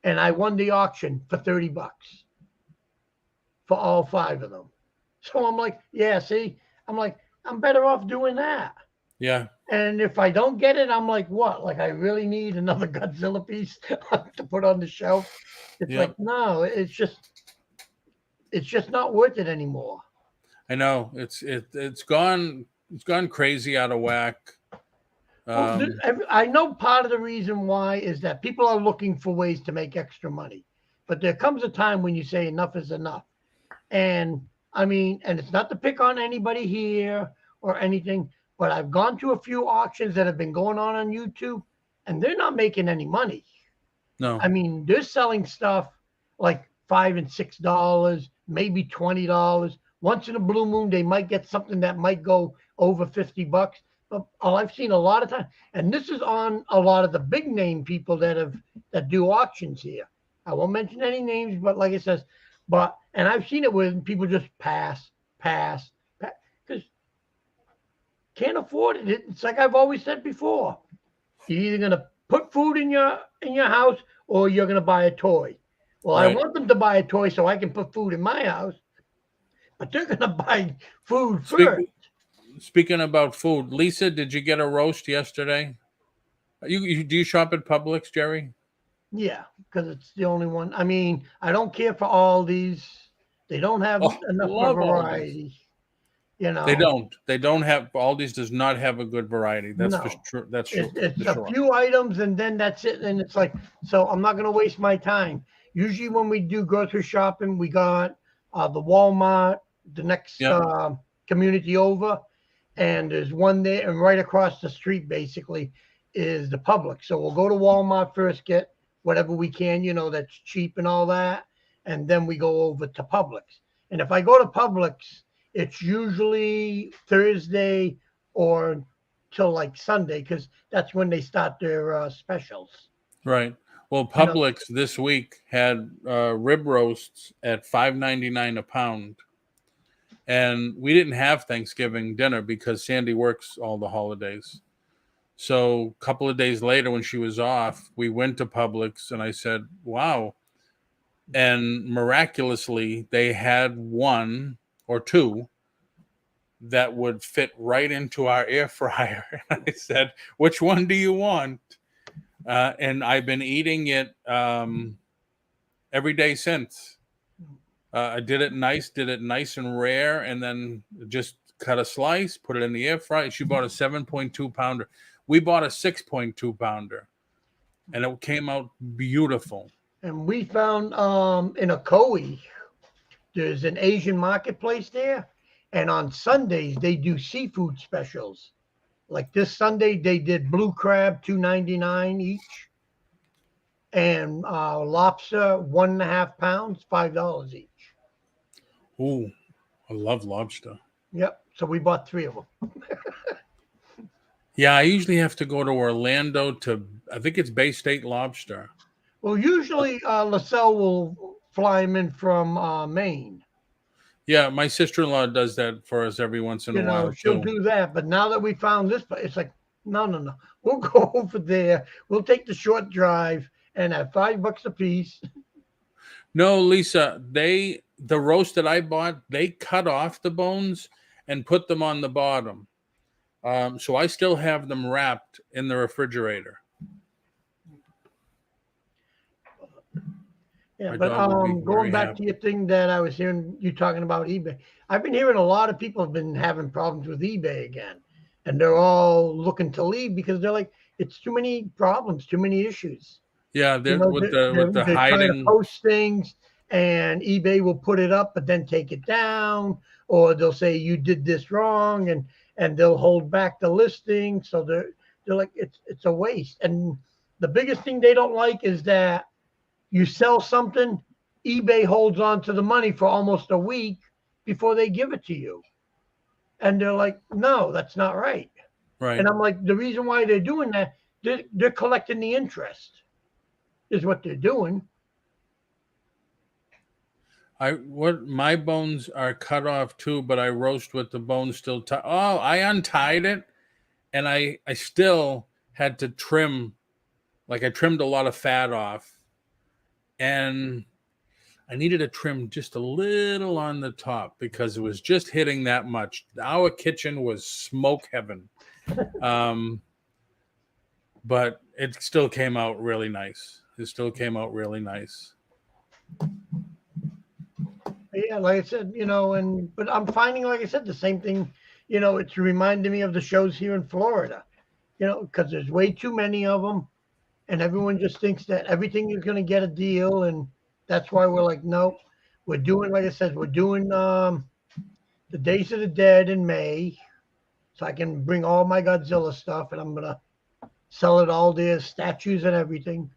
and I won the auction for $30 for all 5 of them. So I'm like, yeah, see, I'm like, I'm better off doing that. Yeah. And if I don't get it, I'm like, what? Like, I really need another Godzilla piece to put on the shelf. It's like, no, it's just not worth it anymore. I know it's gone crazy out of whack. I know part of the reason why is that people are looking for ways to make extra money, but there comes a time when you say enough is enough. And I mean, and it's not to pick on anybody here or anything, but I've gone to a few auctions that have been going on YouTube, and they're not making any money. No. I mean, they're selling stuff like $5 and $6, maybe $20. Once in a blue moon, they might get something that might go over $50. But I've seen a lot of time, and this is on a lot of the big name people that do auctions here. I won't mention any names, but like it says, and I've seen it where people just pass, because can't afford it. It's like I've always said before. You're either gonna put food in your house or you're gonna buy a toy. Well, right. I want them to buy a toy so I can put food in my house, but they're gonna buy food first. Speaking about food, Lisa, did you get a roast yesterday? Do you shop at Publix, Jerry? Yeah, because it's the only one. I mean, I don't care for all these. They don't have enough variety. You know, They don't have. Aldi's does not have a good variety. That's for sure. That's true. It's a few items, and then that's it. And it's like, so I'm not going to waste my time. Usually, when we do grocery shopping, we got the Walmart, the next community over, and there's one there, and right across the street, basically, is the Publix. So we'll go to Walmart first, get whatever we can, that's cheap and all that, and then we go over to Publix. And if I go to Publix, it's usually Thursday or till like Sunday, because that's when they start their specials. Right. Well, Publix this week had rib roasts at $5.99 a pound. And we didn't have Thanksgiving dinner because Sandy works all the holidays. So a couple of days later when she was off, we went to Publix and I said, wow. And miraculously, they had 1 or 2 that would fit right into our air fryer. And I said, which one do you want? And I've been eating it every day since. I did it nice and rare, and then just cut a slice, put it in the air fryer. She bought a 7.2 pounder. We bought a 6.2 pounder, and it came out beautiful. And we found in Ocoee, there's an Asian marketplace there, and on Sundays they do seafood specials. Like this Sunday, they did blue crab, $2.99 each, and lobster, 1.5 pounds, $5 each. Ooh, I love lobster. Yep. So we bought 3 of them. Yeah, I usually have to go to Orlando I think it's Bay State Lobster. Well, usually LaSalle will fly them in from Maine. Yeah, my sister-in-law does that for us every once in a while. She'll do that. But now that we found this place, it's like, no. We'll go over there. We'll take the short drive and have $5 a piece. No, Lisa, the roast that I bought, they cut off the bones and put them on the bottom. So I still have them wrapped in the refrigerator. Yeah, but going back to your thing that I was hearing you talking about eBay, I've been hearing a lot of people have been having problems with eBay again. and they're all looking to leave because they're like, it's too many problems, too many issues. Yeah, You know, with the they're trying to hiding. post things, and eBay will put it up, but then take it down, or they'll say you did this wrong, and they'll hold back the listing. So they're like, it's a waste. And the biggest thing they don't like is that you sell something, eBay holds on to the money for almost a week before they give it to you. And they're like, no, that's not right. Right. And I'm like, the reason why they're doing that, they're collecting the interest, is what they're doing. My bones are cut off too, but I roast with the bones still tied. Oh, I untied it, and I still had to trim. Like I trimmed a lot of fat off, and I needed to trim just a little on the top because it was just hitting that much. Our kitchen was smoke heaven. But it still came out really nice. Yeah, like I said, but I'm finding, like I said, the same thing. It's reminding me of the shows here in Florida. Because there's way too many of them, and everyone just thinks that everything is going to get a deal, and that's why we're like, nope. We're doing, like I said, we're doing the Days of the Dead in May, so I can bring all my Godzilla stuff, and I'm gonna sell it all there, statues and everything.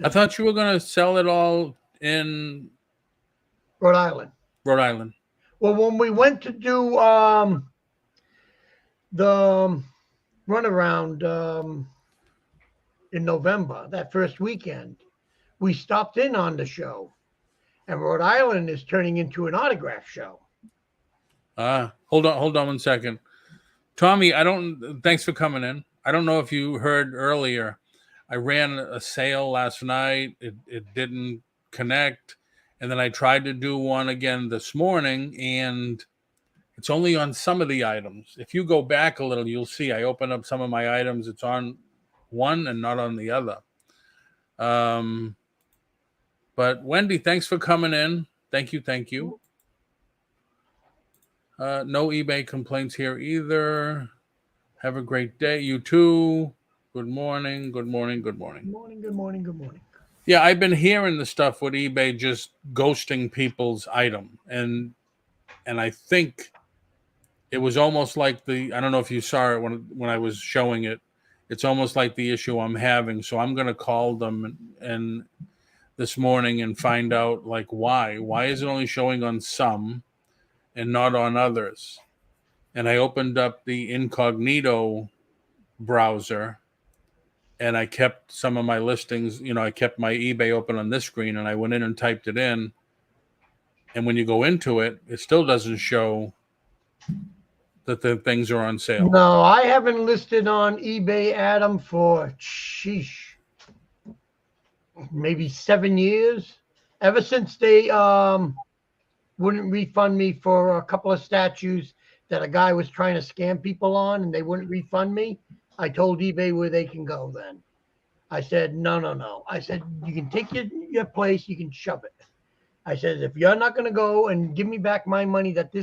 I thought you were going to sell it all in Rhode Island. Rhode Island. Well, when we went to do the runaround in November, that first weekend, we stopped in on the show, and Rhode Island is turning into an autograph show. Hold on 1 second. Tommy, thanks for coming in. I don't know if you heard earlier. I ran a sale last night. It didn't connect. And then I tried to do one again this morning, and it's only on some of the items. If you go back a little, you'll see I open up some of my items. It's on one and not on the other. But Wendy, thanks for coming in. Thank you. No eBay complaints here either. Have a great day. You too. Good morning. Good morning. Yeah, I've been hearing the stuff with eBay just ghosting people's item. And I think it was almost like I don't know if you saw it when I was showing it. It's almost like the issue I'm having. So I'm going to call them and this morning and find out like why. Why is it only showing on some and not on others? And I opened up the incognito browser, and I kept some of my listings. I kept my eBay open on this screen, and I went in and typed it in. And when you go into it, it still doesn't show that the things are on sale. No, I haven't listed on eBay, Adam, for maybe 7 years. Ever since they wouldn't refund me for a couple of statues that a guy was trying to scam people on, and they wouldn't refund me, I told eBay where they can go then. I said, no. I said, you can take your place, you can shove it. I said, if you're not going to go and give me back my money that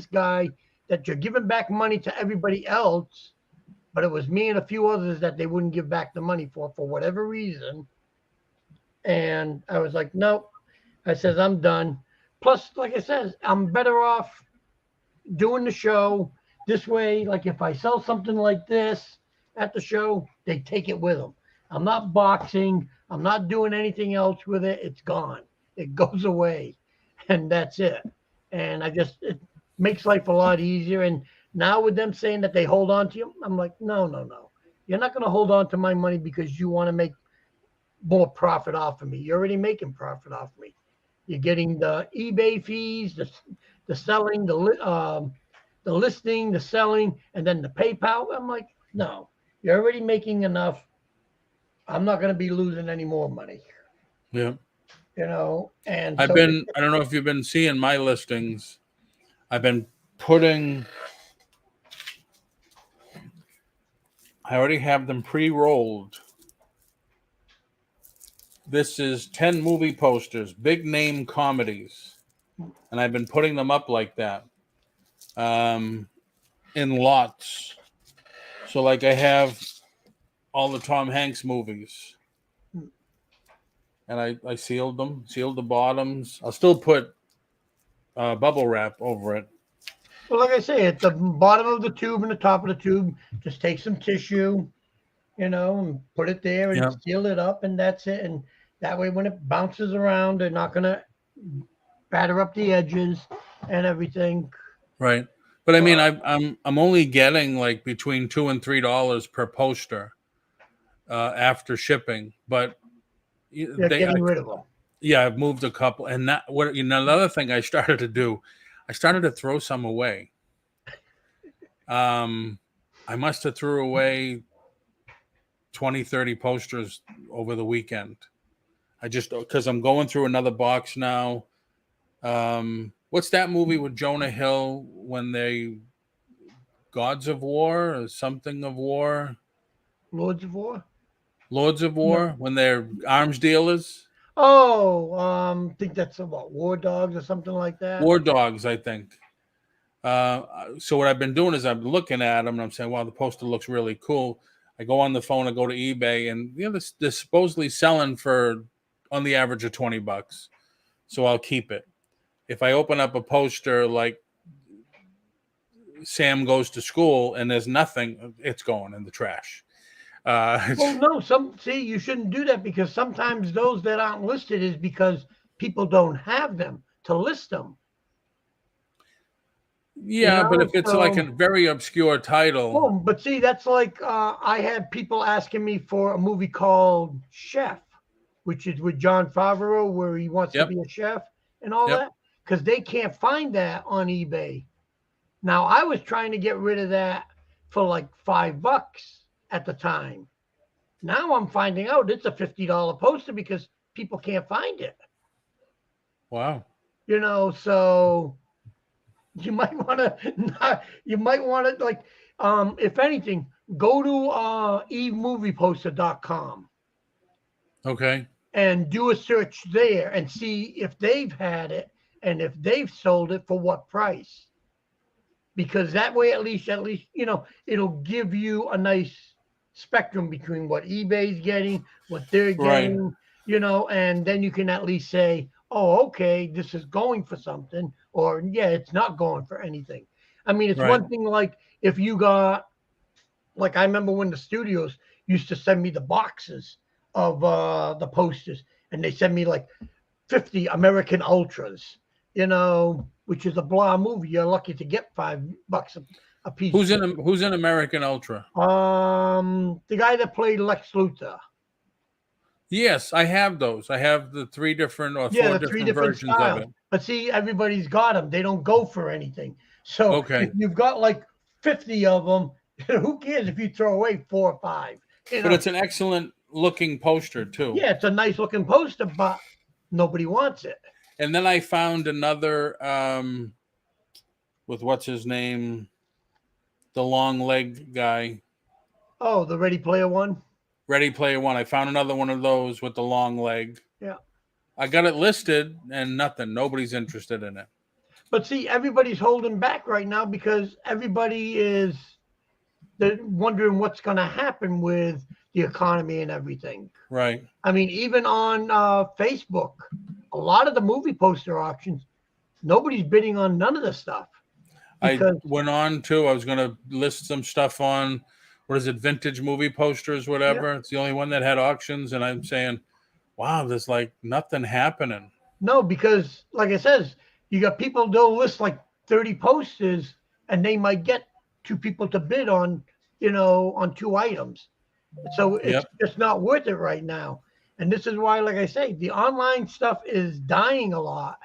you're giving back money to everybody else, but it was me and a few others that they wouldn't give back the money for whatever reason. And I was like, nope. I said, I'm done. Plus, like I said, I'm better off doing the show this way. Like if I sell something like this at the show, they take it with them. I'm not boxing. I'm not doing anything else with it. It's gone. It goes away, and that's it. And it makes life a lot easier. And now with them saying that they hold on to you, I'm like, no. You're not going to hold on to my money because you want to make more profit off of me. You're already making profit off me. You're getting the eBay fees, the selling, the listing, the selling, and then the PayPal. I'm like, no, you're already making enough. I'm not going to be losing any more money. Yeah. And I don't know if you've been seeing my listings. I've been I already have them pre-rolled. This is 10 movie posters, big name comedies. And I've been putting them up like that in lots. So like I have all the Tom Hanks movies, and I sealed them, sealed the bottoms. I'll still put bubble wrap over it. Well, like I say, at the bottom of the tube and the top of the tube, just take some tissue, and put it there and Yeah. seal it up, and that's it. And that way, when it bounces around, they're not gonna batter up the edges and everything. Right. But I mean, I'm only getting like between $2 and $3 per poster after shipping. But They're getting rid of them. yeah, I've moved a couple, and that what another thing I started to do, I started to throw some away. I must have threw away 20, 30 posters over the weekend. I just because I'm going through another box now. What's that movie with Jonah Hill when they Gods of War or something of War? Lords of War. Lords of War No. when they're arms dealers. Oh, I think that's about War Dogs or something like that. War Dogs, I think. So what I've been doing is I'm looking at them and I'm saying, wow, the poster looks really cool. I go on the phone, I go to eBay, and they're supposedly selling for on the average of $20. So I'll keep it. If I open up a poster like Sam Goes to School and there's nothing, it's going in the trash. Well, no, you shouldn't do that because sometimes those that aren't listed is because people don't have them to list them. Yeah, but if it's like a very obscure title. Oh, but see, that's like I had people asking me for a movie called Chef, which is with Jon Favreau, where he wants to be a chef and all that, because they can't find that on eBay. Now, I was trying to get rid of that for like $5 at the time. Now I'm finding out it's a $50 poster because people can't find it. Wow. So you might want to like, if anything, go to emovieposter.com. Okay. And do a search there and see if they've had it and if they've sold it for what price. Because that way, at least, it'll give you a nice spectrum between what eBay's getting, what they're getting, and then you can at least say, oh, okay, this is going for something, or it's not going for anything. I mean, it's one thing like if you got, like I remember when the studios used to send me the boxes of the posters, and they send me like 50 American Ultras, which is a blah movie. You're lucky to get $5 a piece. Who's in American Ultra? The guy that played Lex Luthor. Yes, I have those. I have the 3 different or 4 different versions styles. of it. But see, everybody's got them. They don't go for anything. So if you've got like 50 of them, who cares if you throw away 4 or 5? But it's an excellent looking poster too. Yeah, it's a nice looking poster, but nobody wants it. And then I found another with what's his name, the long leg guy. Oh, the Ready Player One. Ready Player One. I found another one of those with the long leg. Yeah. I got it listed and nothing. Nobody's interested in it. But see, everybody's holding back right now because everybody they're wondering what's going to happen with the economy and everything. Right. I mean, even on Facebook, a lot of the movie poster auctions, nobody's bidding on none of the stuff. I went on too. I was going to list some stuff on, what is it, vintage movie posters, whatever. Yeah. It's the only one that had auctions. And I'm saying, wow, there's like nothing happening. No, because like I says, you got people, they'll list like 30 posters and they might get 2 people to bid on, on 2 items. So it's just not worth it right now. And this is why, like I say, the online stuff is dying a lot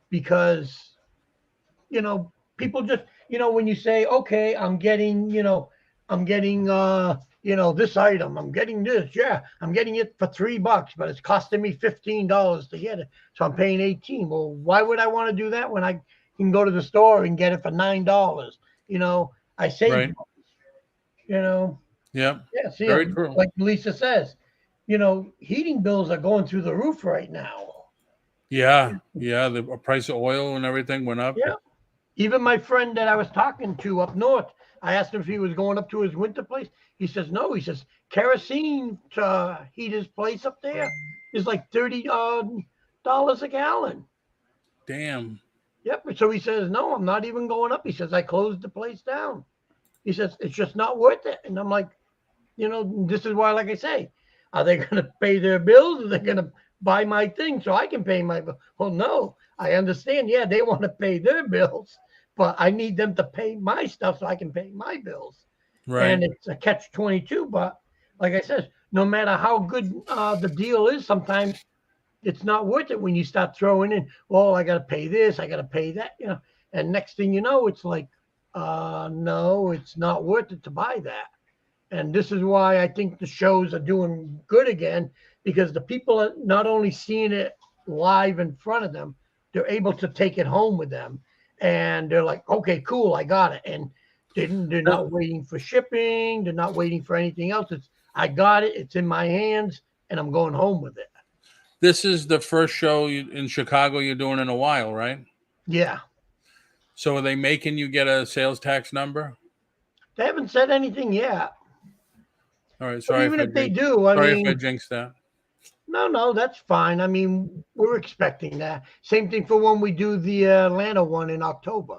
because, people just, when you say, okay, I'm getting this item, I'm getting this. Yeah, I'm getting it for $3, but it's costing me $15 to get it. So I'm paying $18. Well, why would I want to do that when I can go to the store and get it for $9? I save, Yeah. Yeah. See, very true. Like Lisa says, heating bills are going through the roof right now. Yeah. Yeah. The price of oil and everything went up. Yeah. Even my friend that I was talking to up north I asked him if he was going up to his winter place. He says no. He says kerosene to heat his place up there is like $30 a gallon. Damn. Yep. So he says no, I'm not even going up. He says I closed the place down. He says it's just not worth it. And I'm like, this is why, like I say, are they going to pay their bills? Or are they going to buy my thing so I can pay my bill? Well, no, I understand. Yeah, they want to pay their bills, but I need them to pay my stuff so I can pay my bills. Right. And it's a catch-22. But like I said, no matter how good the deal is, sometimes it's not worth it when you start throwing in, well, I got to pay this, I got to pay that, and next thing you know, it's like, no, it's not worth it to buy that. And this is why I think the shows are doing good again, because the people are not only seeing it live in front of them, they're able to take it home with them. And they're like, okay, cool, I got it. And they're not waiting for shipping. They're not waiting for anything else. It's, I got it. It's in my hands and I'm going home with it. This is the first show in Chicago you're doing in a while, right? Yeah. So are they making you get a sales tax number? They haven't said anything yet. All right. Sorry even if they do, sorry if I jinxed that. No, that's fine. I mean, we're expecting that. Same thing for when we do the Atlanta one in October.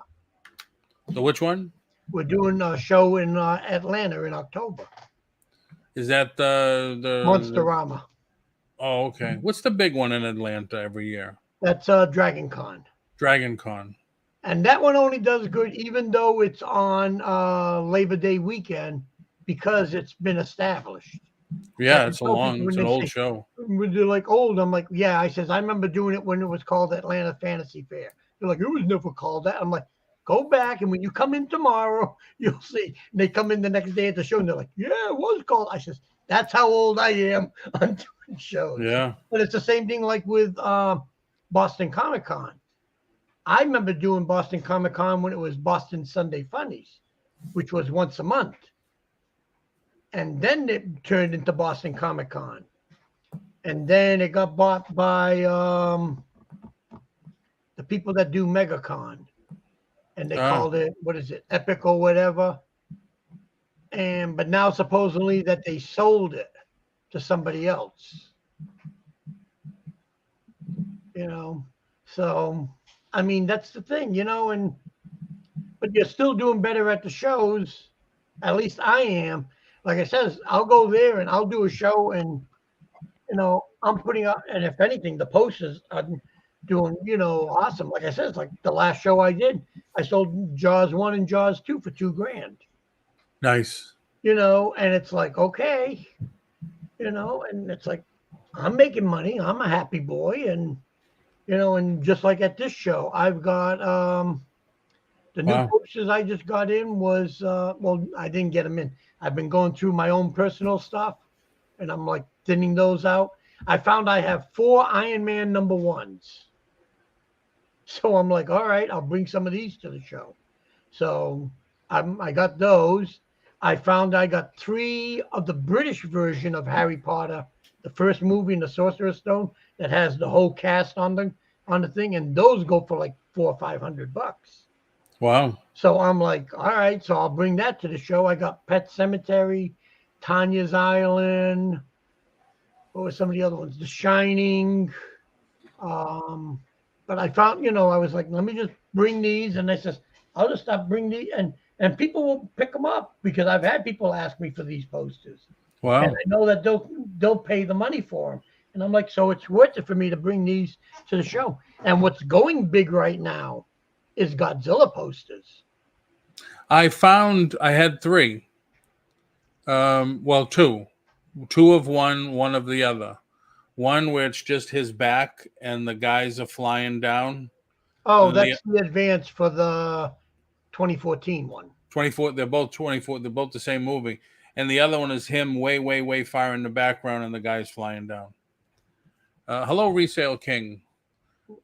So which one? We're doing a show in Atlanta in October. Is that the Monsterama? Oh, okay. What's the big one in Atlanta every year? That's Dragon Con. Dragon Con. And that one only does good, even though it's on Labor Day weekend, because it's been established. Yeah, it's an old show. They're like, old. I'm like, yeah. I says, I remember doing it when it was called Atlanta Fantasy Fair. They're like, it was never called that. I'm like, go back, and when you come in tomorrow, you'll see. And they come in the next day at the show, and they're like, yeah, it was called. I says, that's how old I am on doing shows. Yeah. But it's the same thing like with Boston Comic Con. I remember doing Boston Comic Con when it was Boston Sunday Funnies, which was once a month. And then it turned into Boston Comic Con. And then it got bought by the people that do MegaCon. And they called it, what is it, Epic or whatever. But now supposedly that they sold it to somebody else. So, I mean, that's the thing, but you're still doing better at the shows. At least I am. Like I said, I'll go there and I'll do a show, and I'm putting up, and if anything, the posters are doing awesome. Like I said, it's like the last show I did, I sold Jaws 1 and Jaws 2 for $2,000. Nice. And it's like, okay, and it's like, I'm making money, I'm a happy boy. And and just like at this show, I've got the new posters I just got in was I didn't get them in. I've been going through my own personal stuff, and I'm like thinning those out. I found I have 4 Iron Man #1s. So I'm like, all right, I'll bring some of these to the show. So I got those. I found I got 3 of the British version of Harry Potter, the first movie in the Sorcerer's Stone, that has the whole cast on the thing, and those go for like $400 or $500. Wow. So I'm like, all right, so I'll bring that to the show. I got Pet Cemetery, Tanya's Island. What were some of the other ones? The Shining. But I found, I was like, let me just bring these. And I says, I'll just stop bringing these. And people will pick them up, because I've had people ask me for these posters. Wow. And I know that they'll pay the money for them. And I'm like, so it's worth it for me to bring these to the show. And what's going big right now is Godzilla posters. I found I had 3. 2. 2 of one of the other. One where it's just his back and the guys are flying down. Oh, that's the advance for the 2014 one. 24. They're both 24. They're both the same movie. And the other one is him way, way, way far in the background and the guys flying down. Hello, Resale King.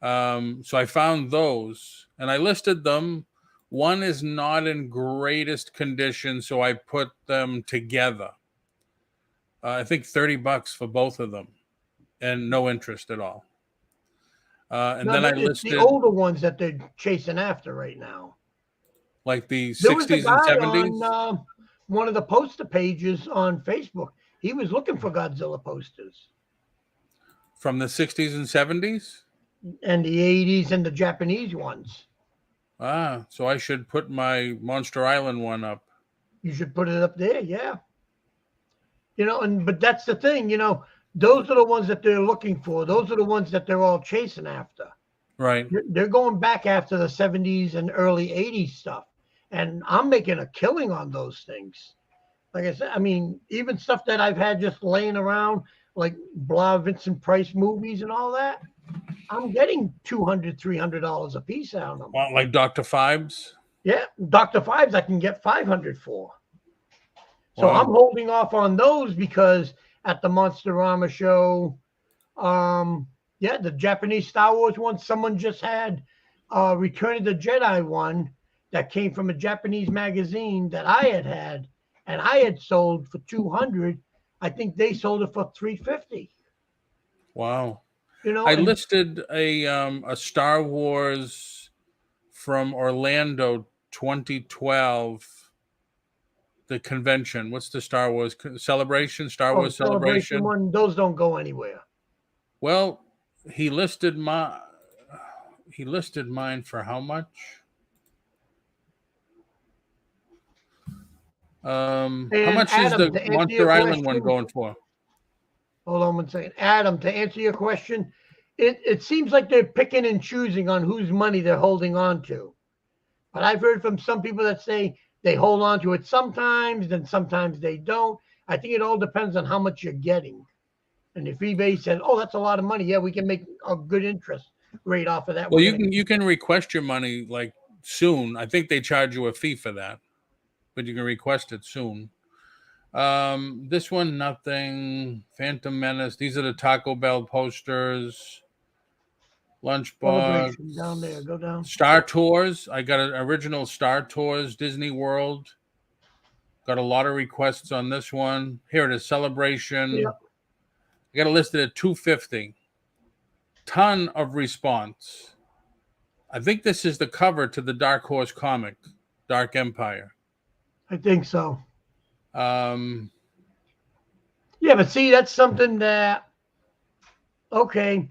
So I found those and I listed them. One is not in greatest condition, so I put them together. I think $30 for both of them, and no interest at all. And then I listed the older ones that they're chasing after right now. like the There was a 60s and guy 70s? on one of the poster pages on Facebook. He was looking for Godzilla posters. From the 60s and 70s? And the 80s and the Japanese ones. Ah, so I should put my Monster Island one up. You should put it up there, yeah. But that's the thing, those are the ones that they're looking for. Those are the ones that they're all chasing after. Right. They're going back after the 70s and early 80s stuff. And I'm making a killing on those things. Like I said, I mean, even stuff that I've had just laying around, like blah Vincent Price movies and all that, I'm getting $200, $300 a piece out of them. Well, like Dr. Fibes? Yeah, Dr. Fibes I can get 500 for. So Wow. I'm holding off on those because at the Monsterama show, the Japanese Star Wars one, someone just had Return of the Jedi one that came from a Japanese magazine that I had, and I had sold for 200. I think they sold it for 350. Wow. I listed a Star Wars from Orlando 2012. The convention. What's the Star Wars celebration? Star Wars celebration one. Those don't go anywhere. Well, he listed mine for how much? How much Adam, is the Monster Island one going for? Hold on 1 second. Adam, to answer your question, it seems like they're picking and choosing on whose money they're holding on to. But I've heard from some people that say they hold on to it sometimes, then sometimes they don't. I think it all depends on how much you're getting. And if eBay says, "Oh, that's a lot of money," yeah, we can make a good interest rate off of that. Well, you can request your money like soon. I think they charge you a fee for that, but you can request it soon. This one, nothing. Phantom Menace. These are the Taco Bell posters. Lunchbox. Down there, go down. Star Tours. I got an original Star Tours Disney World. Got a lot of requests on this one. Here it is, Celebration. Yep. I got it listed at $250. Ton of response. I think this is the cover to the Dark Horse comic, Dark Empire. I think so. Yeah, but see, that's something that, okay,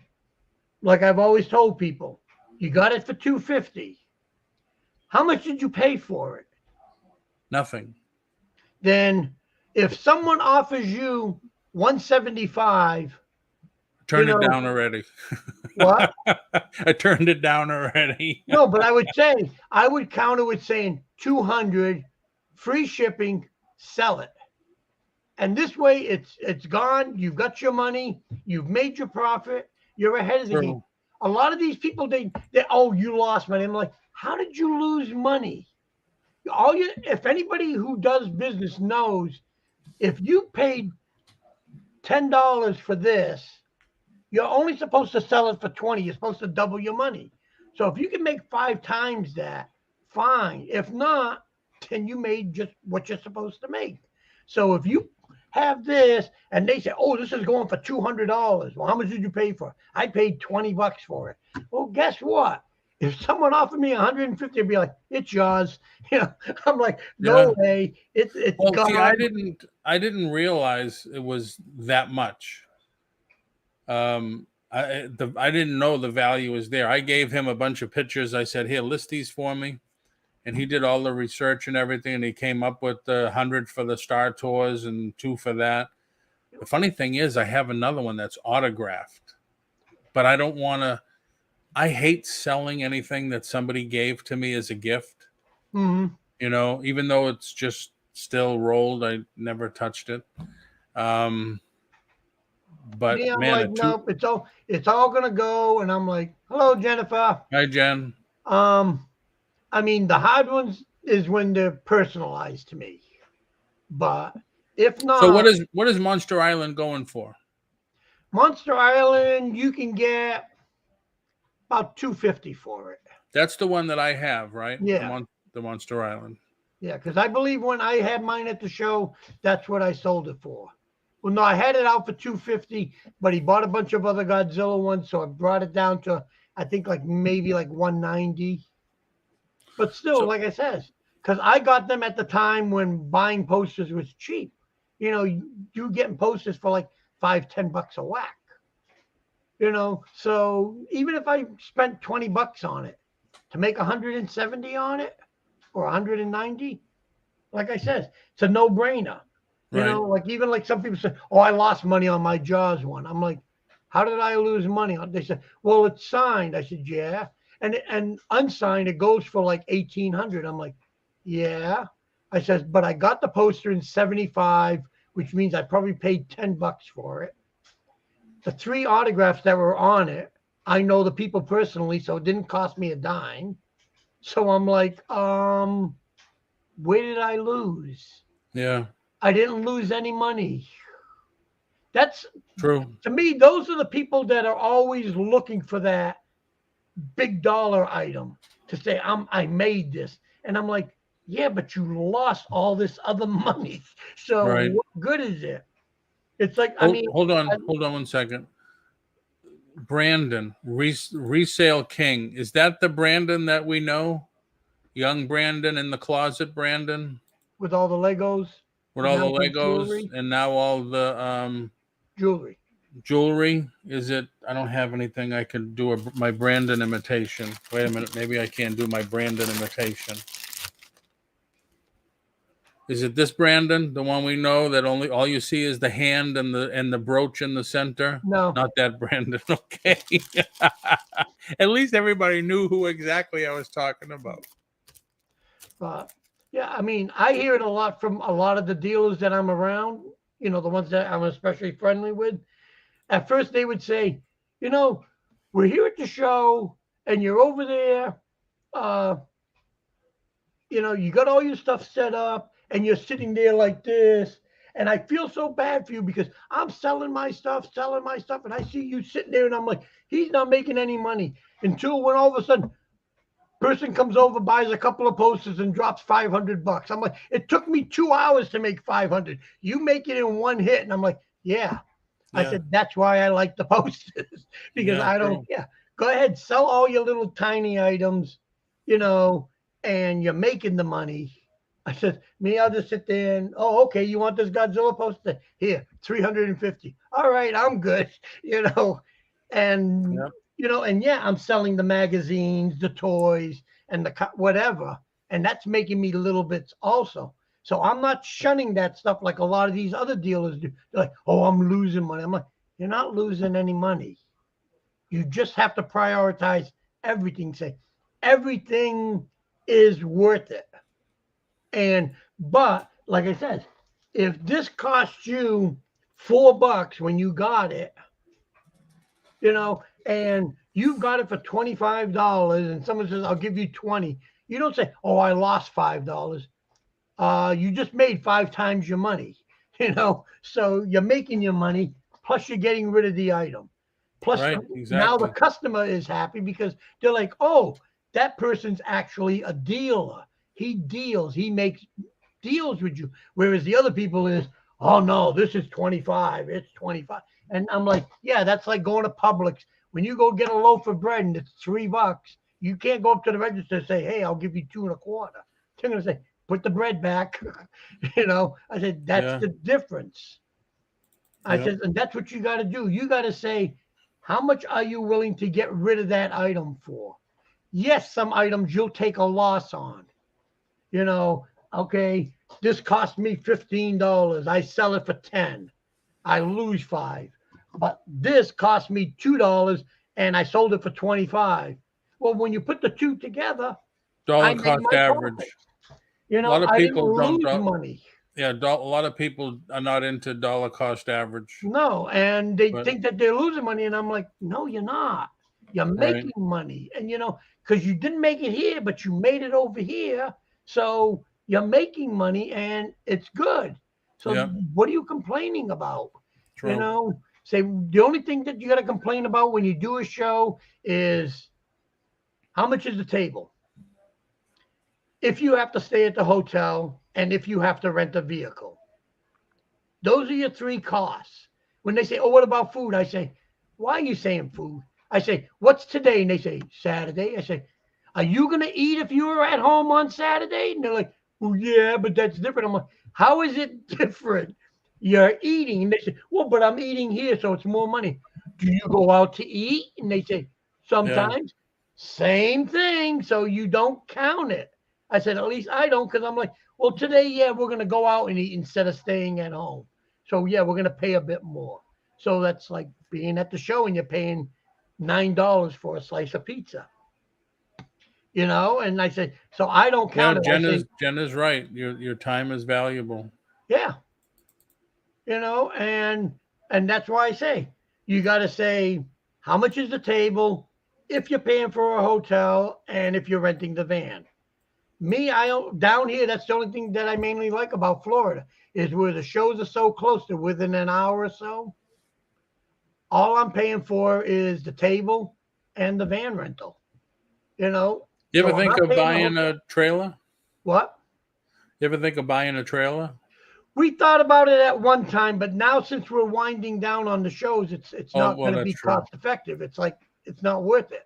like I've always told people, you got it for $250. How much did you pay for it? Nothing. Then if someone offers you $175, turned it down already. What? I turned it down already. No, but I would counter with saying $200, free shipping, sell it. And this way it's gone. You've got your money. You've made your profit. You're ahead of the game. A lot of these people, they you lost money. I'm like, how did you lose money? If anybody who does business knows, if you paid $10 for this, you're only supposed to sell it for $20. You're supposed to double your money. So if you can make 5 times that, fine. If not, then you made just what you're supposed to make. So if you have this and they say, "Oh, this is going for $200." Well, how much did you pay for it? I paid $20 for it. Well, guess what? If someone offered me $150, I'd be like, "It's yours." I'm like, "No way." It's gone. See, I didn't realize it was that much. I didn't know the value was there. I gave him a bunch of pictures. I said, "Here, list these for me." And he did all the research and everything, and he came up with the 100 for the Star Tours and 2 for that. The funny thing is, I have another one that's autographed, but I don't want to. I hate selling anything that somebody gave to me as a gift. Mm-hmm. Even though it's just still rolled, I never touched it. But yeah, man, like, nope, it's all gonna go. And I'm like, "Hello, Jennifer." Hi, Jen. I mean, the hard ones is when they're personalized to me. But if not, so what is Monster Island going for? Monster Island, you can get about $250 for it. That's the one that I have, right? Yeah, the Monster Island. Yeah, because I believe when I had mine at the show, that's what I sold it for. Well, no, I had it out for $250, but he bought a bunch of other Godzilla ones, so I brought it down to, I think, maybe $190. But still, like I said, because I got them at the time when buying posters was cheap. You know, you getting posters for like $5-10 a whack. You know, so even if I spent $20 on it to make 170 on it or 190, like I said, it's a no-brainer. You know, like even like some people say, "Oh, I lost money on my Jaws one." I'm like, "How did I lose money on?" They said, "Well, it's signed." I said, "Yeah," and unsigned it goes for like 1,800. I'm like, "Yeah." I said, "But I got the poster in 75, which means I probably paid $10 for it. The 3 autographs that were on it, I know the people personally, so it didn't cost me a dime." So I'm like, where did I lose? Yeah. I didn't lose any money. That's True. to me, those are the people that are always looking for that big dollar item to say, I made this. And I'm like, yeah, but you lost all this other money. So Right. what good is it? It's like, I mean, Hold on 1 second. Brandon, resale king. Is that the Brandon that we know? Young Brandon in the closet, Brandon, with all the Legos, with all now the the Legos and now all the jewelry. jewelry. Is it? I don't have anything I can do my Brandon imitation. Wait a minute, maybe I can't do my Brandon imitation. Is it this Brandon, the one we know that only all you see is the hand and the brooch in the center? No, Not that Brandon. Okay. At least everybody knew who exactly I was talking about. yeah, I mean, I hear it a lot from a lot of the dealers that I'm around, you know, the ones that I'm especially friendly with. At first, they would say, you know, we're here at the show and you're over there. Uh, you know, you got all your stuff set up and you're sitting there like this. And I feel so bad for you because I'm selling my stuff. And I see you sitting there and I'm like, he's not making any money until when all of a sudden, person comes over, buys a couple of posters and drops $500. I'm like, it took me 2 hours to make 500. You make it in one hit. And I'm like, yeah. I said, that's why I like the posters because I don't, go ahead, sell all your little tiny items, you know, and you're making the money. I said, me, I'll just sit there and, oh, okay, you want this Godzilla poster? Here, 350. All right, I'm good, you know, and, you know, and yeah, I'm selling the magazines, the toys, and the whatever, and that's making me little bits also. So I'm not shunning that stuff like a lot of these other dealers do. They're like, oh, I'm losing money. I'm like, you're not losing any money. You just have to prioritize everything. Say, everything is worth it. But like I said, if this cost you $4 when you got it, you know, and you got it for $25 and someone says, I'll give you 20. You don't say, oh, I lost $5. You just made 5 times your money, you know, so you're making your money, plus you're getting rid of the item. Plus now the customer is happy because they're like, oh, that person's actually a dealer. He deals, he makes deals with you. Whereas the other people is, oh no, this is 25, it's 25. And I'm like, yeah, that's like going to Publix. When you go get a loaf of bread and it's $3, you can't go up to the register and say, hey, I'll give you 2 1/4. They're going to say, put the bread back. You know, I said, that's the difference. I said, and that's what you got to do. You got to say, how much are you willing to get rid of that item for? Yes, some items you'll take a loss on. You know, okay, this cost me $15. I sell it for 10. I lose 5. But this cost me $2 and I sold it for 25. Well, when you put the two together, dollar cost average. Profit. You know, a lot of people don't lose money. Yeah, a lot of people are not into dollar cost average. No, and they think that they're losing money, and I'm like, no, you're not. You're making money, and you know, because you didn't make it here, but you made it over here, so you're making money, and it's good. So what are you complaining about? True. You know, say the only thing that you got to complain about when you do a show is how much is the table? If you have to stay at the hotel, and if you have to rent a vehicle. Those are your 3 costs. When they say, oh, what about food? I say, why are you saying food? I say, what's today? And they say, Saturday. I say, are you going to eat if you were at home on Saturday? And they're like, well, yeah, but that's different. I'm like, how is it different? You're eating. And they say, well, but I'm eating here, so it's more money. Do you go out to eat? And they say, sometimes. Same thing. So you don't count it. I said, at least I don't, because I'm like, well, today, yeah, we're going to go out and eat instead of staying at home. So, yeah, we're going to pay a bit more. So that's like being at the show and you're paying $9 for a slice of pizza. You know, and I said, so I don't count it. Jen is right. Your time is valuable. Yeah. You know, and that's why I say you got to say how much is the table if you're paying for a hotel and if you're renting the van. Me, down here, that's the only thing that I mainly like about Florida is where the shows are so close to within an hour or so. All I'm paying for is the table and the van rental. You know. You ever think of buying a trailer? What? You ever think of buying a trailer? We thought about it at one time, but now since we're winding down on the shows, it's not going to be cost effective. It's like it's not worth it.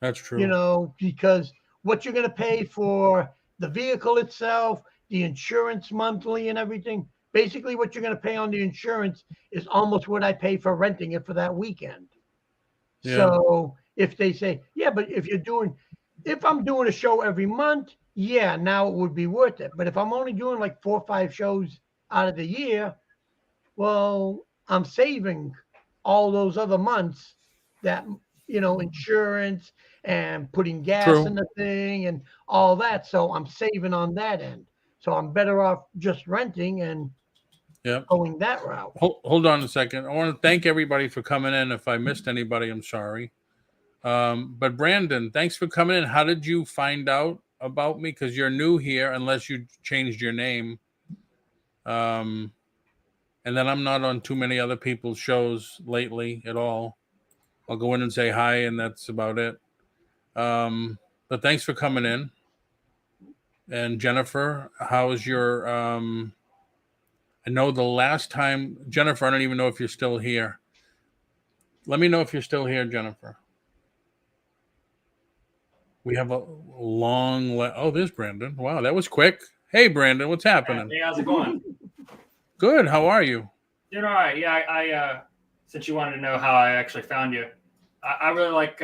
That's true. You know, because what you're going to pay for the vehicle itself, the insurance monthly and everything, basically what you're going to pay on the insurance is almost what I pay for renting it for that weekend. Yeah. So if they say, yeah, but if I'm doing a show every month, yeah, now it would be worth it. But if I'm only doing like 4 or 5 shows out of the year, well, I'm saving all those other months that, you know, insurance and putting gas in the thing and all that. So I'm saving on that end. So I'm better off just renting and going that route. Hold on a second. I want to thank everybody for coming in. If I missed anybody, I'm sorry. But Brandon, thanks for coming in. How did you find out about me? Because you're new here, unless you changed your name. And then I'm not on too many other people's shows lately at all. I'll go in and say hi, and that's about it. But thanks for coming in. And Jennifer, how is your? I know the last time, Jennifer, I don't even know if you're still here. Let me know if you're still here, Jennifer. We have a long. Oh, there's Brandon. Wow, that was quick. Hey, Brandon, what's happening? Hey, how's it going? Good. How are you? Doing all right. Yeah, I since you wanted to know how I actually found you, I really like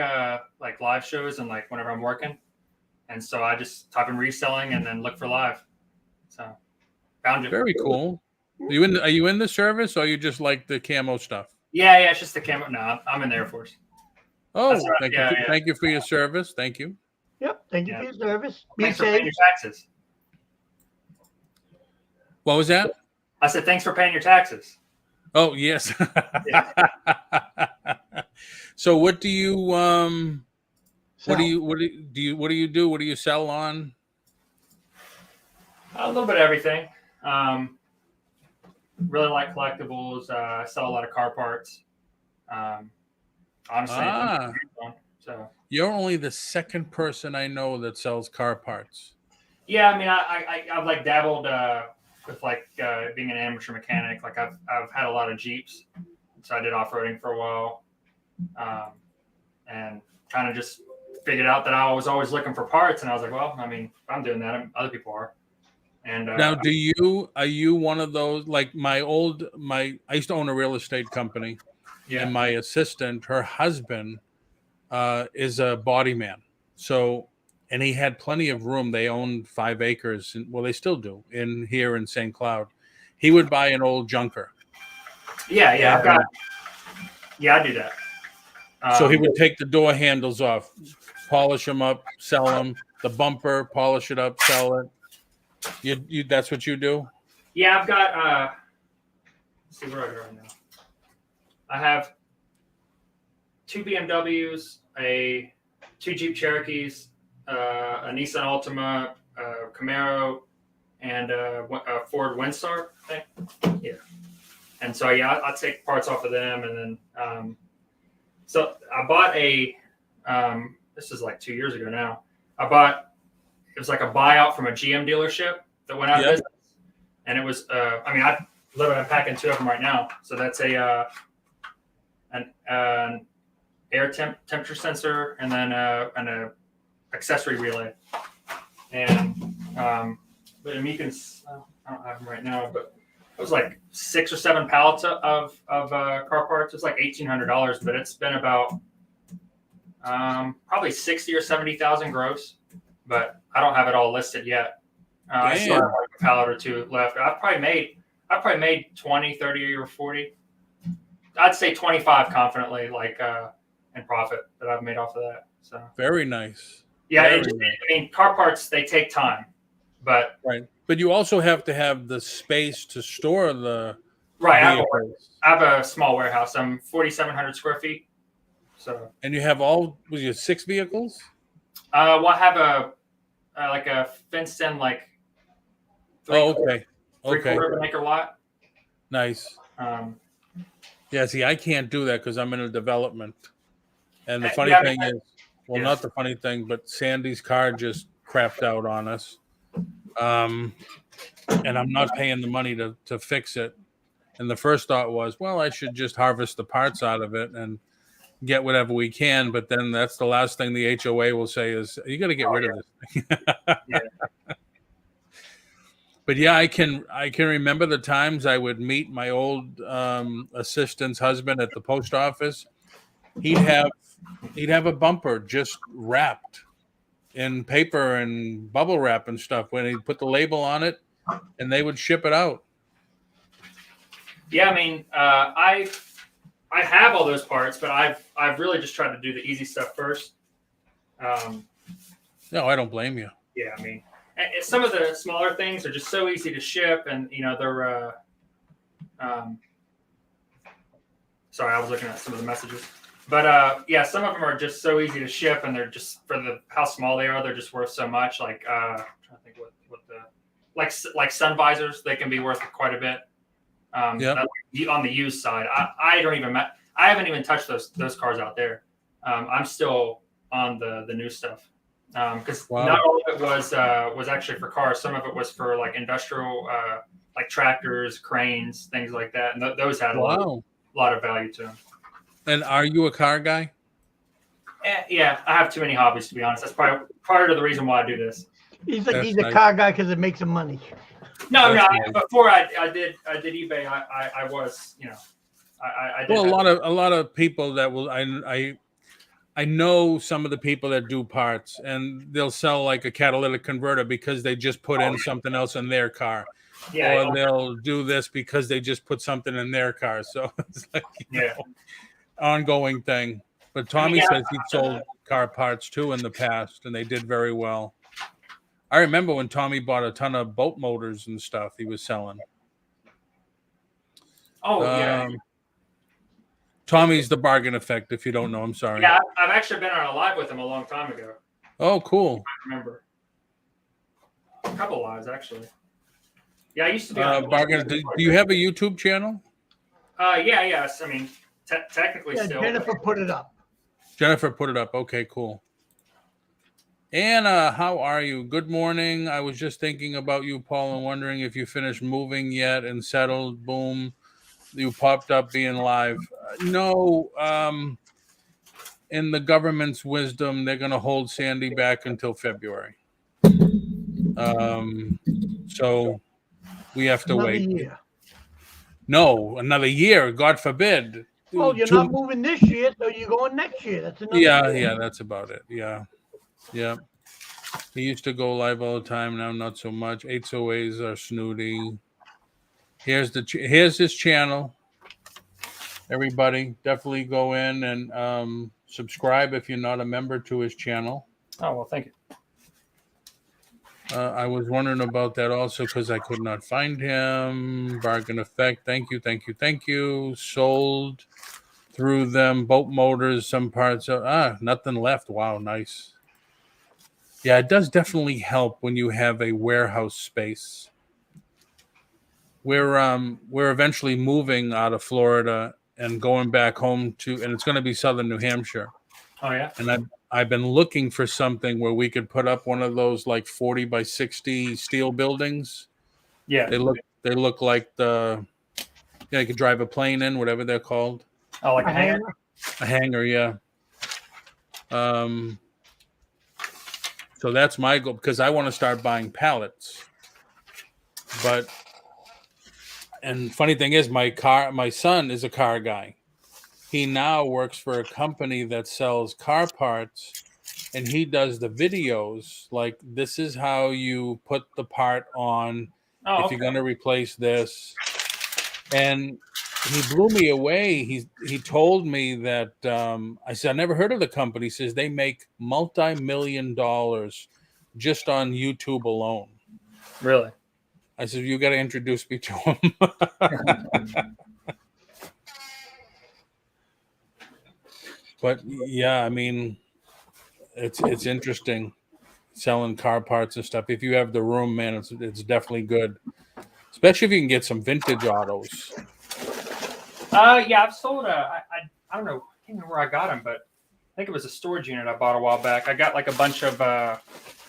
live shows and like whenever I'm working, and so I just type in reselling and then look for live. So found you. Very cool. Are you in the service or you just like the camo stuff? Yeah, it's just the camo. No, I'm in the Air Force. Oh, right. Thank you for your service. Thank you. Yep. Thank you for your service. Thanks for paying your taxes. What was that? I said thanks for paying your taxes. Oh, yes. So what do you what do you do? What do you sell on? A little bit of everything. Really like collectibles. I sell a lot of car parts. Honestly, so you're only the second person I know that sells car parts. Yeah, I mean, I've like dabbled with like being an amateur mechanic. Like I've had a lot of Jeeps, so I did off-roading for a while, and kind of just figured out that I was always looking for parts, and I was like, well, I mean, if I'm doing that, other people are. And now, are you one of those like I used to own a real estate company, and my assistant, her husband, is a body man, so. And he had plenty of room. They owned 5 acres. Well, they still do here in St. Cloud. He would buy an old junker. Yeah, I do that. So he would take the door handles off, polish them up, sell them. The bumper, polish it up, sell it. You that's what you do? Yeah, I've got. Let's see where I go right now. I have 2 BMWs, 2 Jeep Cherokees, a Nissan Altima, a Camaro, and a Ford Windstar, I think. Yeah. And so, I take parts off of them. And then, so I bought this is like 2 years ago now. It was like a buyout from a GM dealership that went out of business. And it was, I literally I'm packing 2 of them right now. So that's an air temperature sensor and then a accessory relay, and but Meekins, I don't have them right now, but it was like 6 or 7 pallets of car parts. It's like $1,800, but it's been about probably 60 or 70,000 gross. But I don't have it all listed yet. I still have like a pallet or two left. I've probably made 20, 30, or 40. I'd say 25 confidently, like in profit that I've made off of that. So very nice. Yeah, very nice. I mean, car parts, they take time, but right. But you also have to have the space to store the vehicles. I have a small warehouse. I'm 4,700 square feet. So. And you have was you 6 vehicles? Well, I have a fenced in like. Okay. Three-quarter of an acre lot. Nice. Yeah, see, I can't do that because I'm in a development. And the funny thing is, well, not the funny thing, but Sandy's car just crapped out on us. And I'm not paying the money to fix it. And the first thought was, well, I should just harvest the parts out of it and get whatever we can. But then that's the last thing the HOA will say is, you got to get rid of this thing. But yeah, I can remember the times I would meet my old assistant's husband at the post office. He'd have a bumper just wrapped in paper and bubble wrap and stuff when he'd put the label on it, and they would ship it out. Yeah, I mean, I have all those parts, but I've really just tried to do the easy stuff first. No, I don't blame you. Yeah, I mean, some of the smaller things are just so easy to ship, and they're. Sorry, I was looking at some of the messages, but yeah, some of them are just so easy to ship, and they're just how small they are. They're just worth so much. Like I'm trying to think what the like sun visors, they can be worth quite a bit. On the used side, I haven't even touched those cars out there. I'm still on the new stuff. Because not all of it was actually for cars. Some of it was for like industrial, like tractors, cranes, things like that. And those had a lot of value to them. And are you a car guy? Yeah, I have too many hobbies, to be honest. That's probably part of the reason why I do this. He's a car guy because it makes him money. No. Nice. Before I did eBay, I was, I did. Well, a lot of people that will I know some of the people that do parts, and they'll sell like a catalytic converter because they just put in something else in their car. Yeah, or they'll do this because they just put something in their car. So it's like ongoing thing. But Tommy says he sold car parts too in the past, and they did very well. I remember when Tommy bought a ton of boat motors and stuff he was selling. Tommy's the bargain effect, if you don't know. I'm sorry. Yeah, I've actually been on a live with him a long time ago. Oh, cool. I remember. A couple lives, actually. Yeah, I used to be on bargain. Do you have a YouTube channel? Yes. I mean, technically still. Jennifer put it up. Jennifer put it up. Okay, cool. Anna, how are you? Good morning. I was just thinking about you, Paul, and wondering if you finished moving yet and settled. Boom. You popped up being live. No, in the government's wisdom, they're going to hold Sandy back until February. So we have to wait. Year. No, another year. God forbid. Well, you're not moving this year, so you're going next year. That's another year. Yeah, that's about it. Yeah. He used to go live all the time. Now, not so much. HOAs are snooty. Here's his channel. Everybody, definitely go in and subscribe if you're not a member to his channel. Oh, well, thank you. I was wondering about that also because I could not find him. Bargain effect. Thank you. Sold through them. Boat motors, some parts. Nothing left. Wow, nice. Yeah, it does definitely help when you have a warehouse space. We're eventually moving out of Florida and going back home and it's going to be southern New Hampshire. Oh yeah. And I've been looking for something where we could put up one of those like 40 by 60 steel buildings. Yeah. They look like you could drive a plane in, whatever they're called. Oh, like a hangar? A hangar, yeah. So that's my goal, because I want to start buying pallets. And funny thing is, my son is a car guy. He now works for a company that sells car parts, and he does the videos. Like, this is how you put the part on if you're going to replace this. And he blew me away. He told me that I said, I never heard of the company. He says they make multi-million dollars just on YouTube alone. Really? I said, you got to introduce me to him. But yeah, I mean, it's interesting selling car parts and stuff. If you have the room, man, it's definitely good. Especially if you can get some vintage autos. Yeah, I've sold I don't know, I can't remember where I got them, but I think it was a storage unit I bought a while back. I got like a bunch of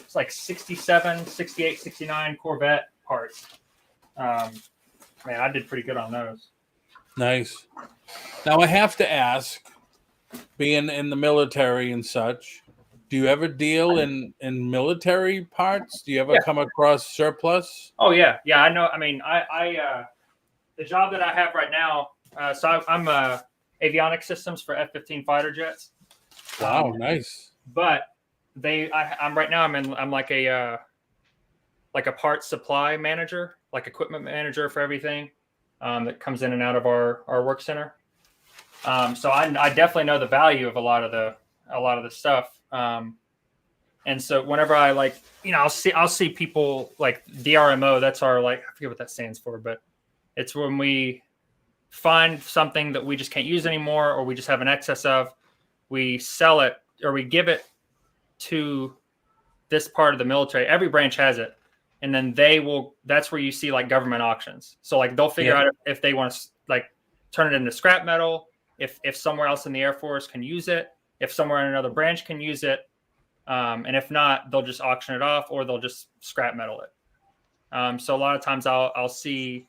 it's like 67, 68, 69 Corvette parts. Man, I did pretty good on those. Nice. Now I have to ask, being in the military and such, do you ever deal in military parts? Do you ever come across surplus? Oh yeah, I know. I mean, I the job that I have right now. So I'm avionics systems for F-15 fighter jets. Wow, nice. But I'm right now. I'm like a parts supply manager, like equipment manager for everything that comes in and out of our work center. So I definitely know the value of a lot of the stuff. And so whenever I I'll see people like DRMO. That's our I forget what that stands for, but it's when we find something that we just can't use anymore, or we just have an excess of, we sell it or we give it to this part of the military. Every branch has it. And then that's where you see like government auctions. So like they'll figure out if they want to like turn it into scrap metal, if somewhere else in the Air Force can use it, if somewhere in another branch can use it. And if not, they'll just auction it off, or they'll just scrap metal it. So a lot of times I'll see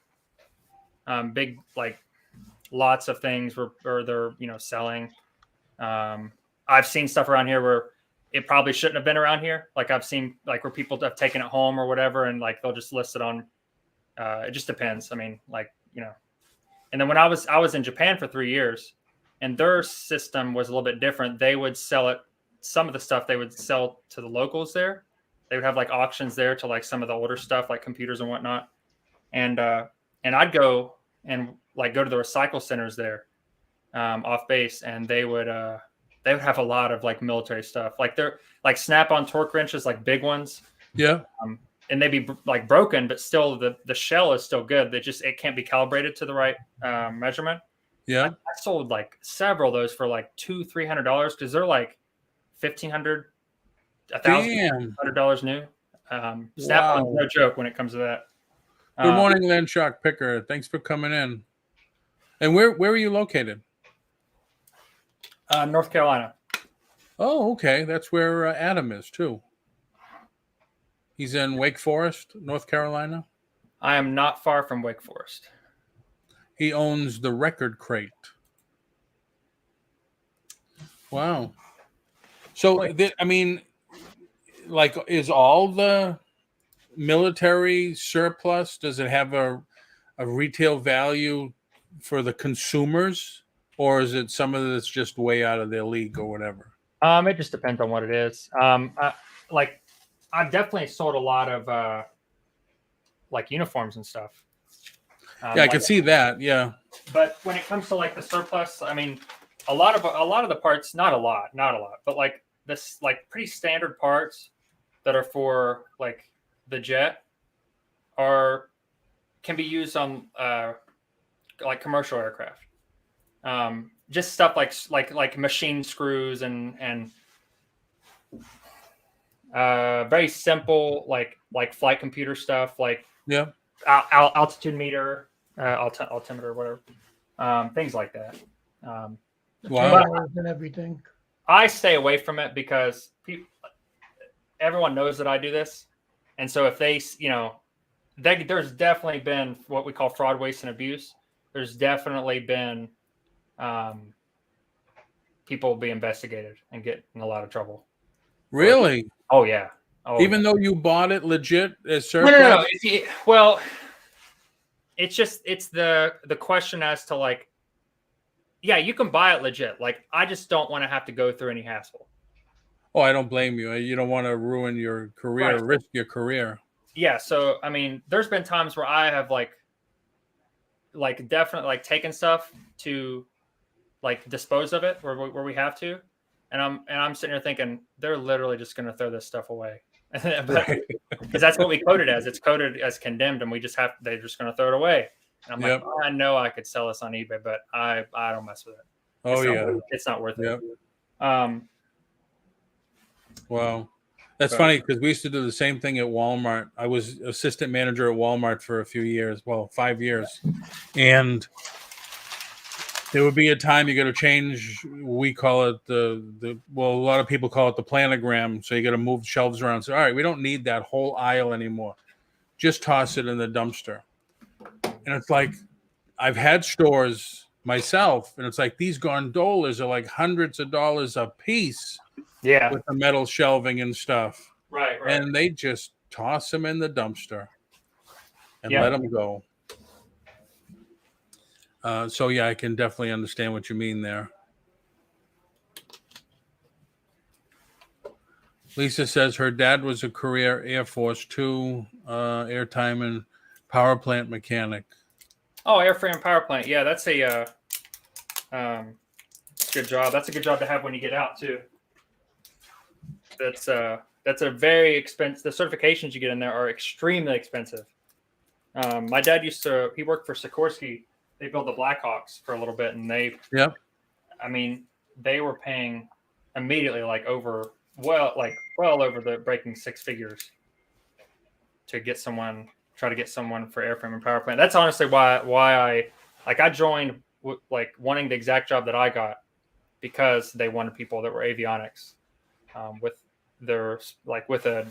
big like lots of things where they're selling. I've seen stuff around here where it probably shouldn't have been around here. Like I've seen like where people have taken it home or whatever, and like they'll just list it on. It just depends. I mean, And then when I was in Japan for 3 years, and their system was a little bit different. They would sell it. Some of the stuff they would sell to the locals there. They would have like auctions there to like some of the older stuff, like computers and whatnot. And I'd go and like go to the recycle centers there off base, and they would have a lot of like military stuff. Like they're like Snap-on torque wrenches, like big ones. Yeah. And they'd be like broken, but still the shell is still good. It can't be calibrated to the right measurement. Yeah. I sold like several of those for like $200-$300 because they're like $1,500, $1,000 new. Snap-on, no joke when it comes to that. Good morning, Landshark Picker. Thanks for coming in. And where are you located? North Carolina. Oh, okay. That's where Adam is too. He's in Wake Forest, North Carolina. I am not far from Wake Forest. He owns the Record Crate. Wow. So, I mean, like, is all the military surplus, does it have a retail value for the consumers, or is it some of it's just way out of their league or whatever? It just depends on what it is. I've definitely sold a lot of like uniforms and stuff. Yeah, I can see that. Yeah. But when it comes to like the surplus, I mean, a lot of the parts, not a lot, but like this, like pretty standard parts that are for like the jet can be used on like commercial aircraft. Just stuff like machine screws and very simple like flight computer stuff, like altitude meter, altimeter, whatever, things like that. Wow. And everything. I stay away from it because everyone knows that I do this, and so if they, there's definitely been what we call fraud, waste, and abuse. There's definitely been people be investigated and get in a lot of trouble. Really? Oh yeah. Oh, Even though you bought it legit as no, surplus? no, no. Well, it's the question as to like, yeah, you can buy it legit. Like, I just don't want to have to go through any hassle. Oh, I don't blame you. You don't want to ruin your career, Right. risk your career. Yeah. So, I mean, there's been times where I have like definitely like taken stuff to like dispose of it where we have to, and I'm sitting here thinking they're literally just going to throw this stuff away, but because that's what we coded as. It's coded as condemned, and they're just going to throw it away. And I'm like, I know I could sell this on eBay, but I don't mess with it. It's not worth it. Wow. That's funny because we used to do the same thing at Walmart. I was assistant manager at Walmart for a few years, 5 years. And there would be a time you got to change, we call it a lot of people call it the planogram. So you got to move shelves around. So, all right, we don't need that whole aisle anymore. Just toss it in the dumpster. And it's like, I've had stores myself, and it's like these gondolas are like hundreds of dollars a piece. Yeah. With the metal shelving and stuff. Right. And they just toss them in the dumpster and let them go. So, yeah, I can definitely understand what you mean there. Lisa says her dad was a career Air Force 2 airtime and power plant mechanic. Oh, airframe power plant. Yeah, that's a good job. That's a good job to have when you get out, too. That's a very expensive. The certifications you get in there are extremely expensive. My dad he worked for Sikorsky. They built the Blackhawks for a little bit, and I mean, they were paying immediately well over the breaking six figures to try to get someone for airframe and power plant. That's honestly why I joined wanting the exact job that I got, because they wanted people that were avionics with a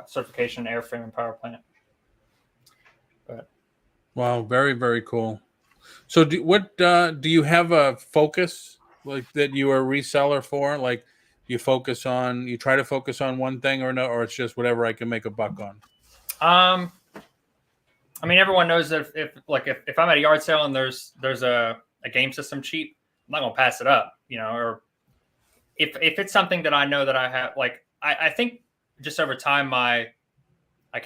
certification in airframe and power plant. But wow, very, very cool. So do you have a focus like that you are a reseller for? Like you try to focus on one thing or no, or it's just whatever I can make a buck on? I mean, everyone knows that if I'm at a yard sale and there's a game system cheap, I'm not gonna pass it up, or if it's something that I know that I have, I think just over time,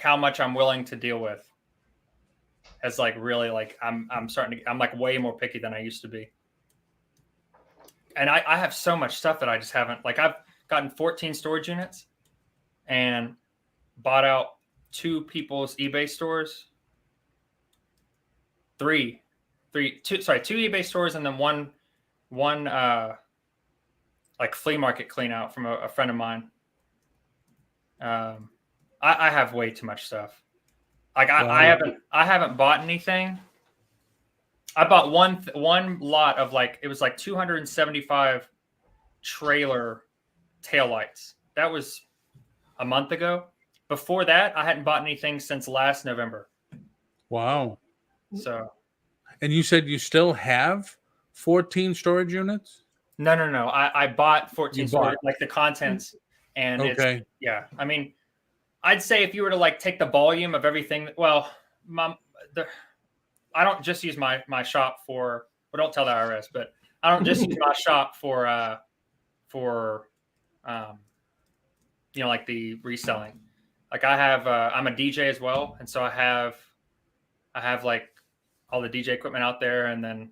how much I'm willing to deal with has really I'm way more picky than I used to be. And I have so much stuff that I just haven't, I've gotten 14 storage units and bought out two people's eBay stores, two eBay stores, and then one flea market clean out from a friend of mine. I have way too much stuff. I haven't bought anything. I bought one lot of it was 275 trailer taillights. That was a month ago. Before that, I hadn't bought anything since last November. Wow. So. And you said you still have 14 storage units? No. I bought 14 storage, the contents. And okay. I mean, I'd say if you were to take the volume of everything, I don't just use my shop for, well, don't tell the IRS, but I don't just use my shop for the reselling. I have, I'm a DJ as well. And so I have all the DJ equipment out there, and then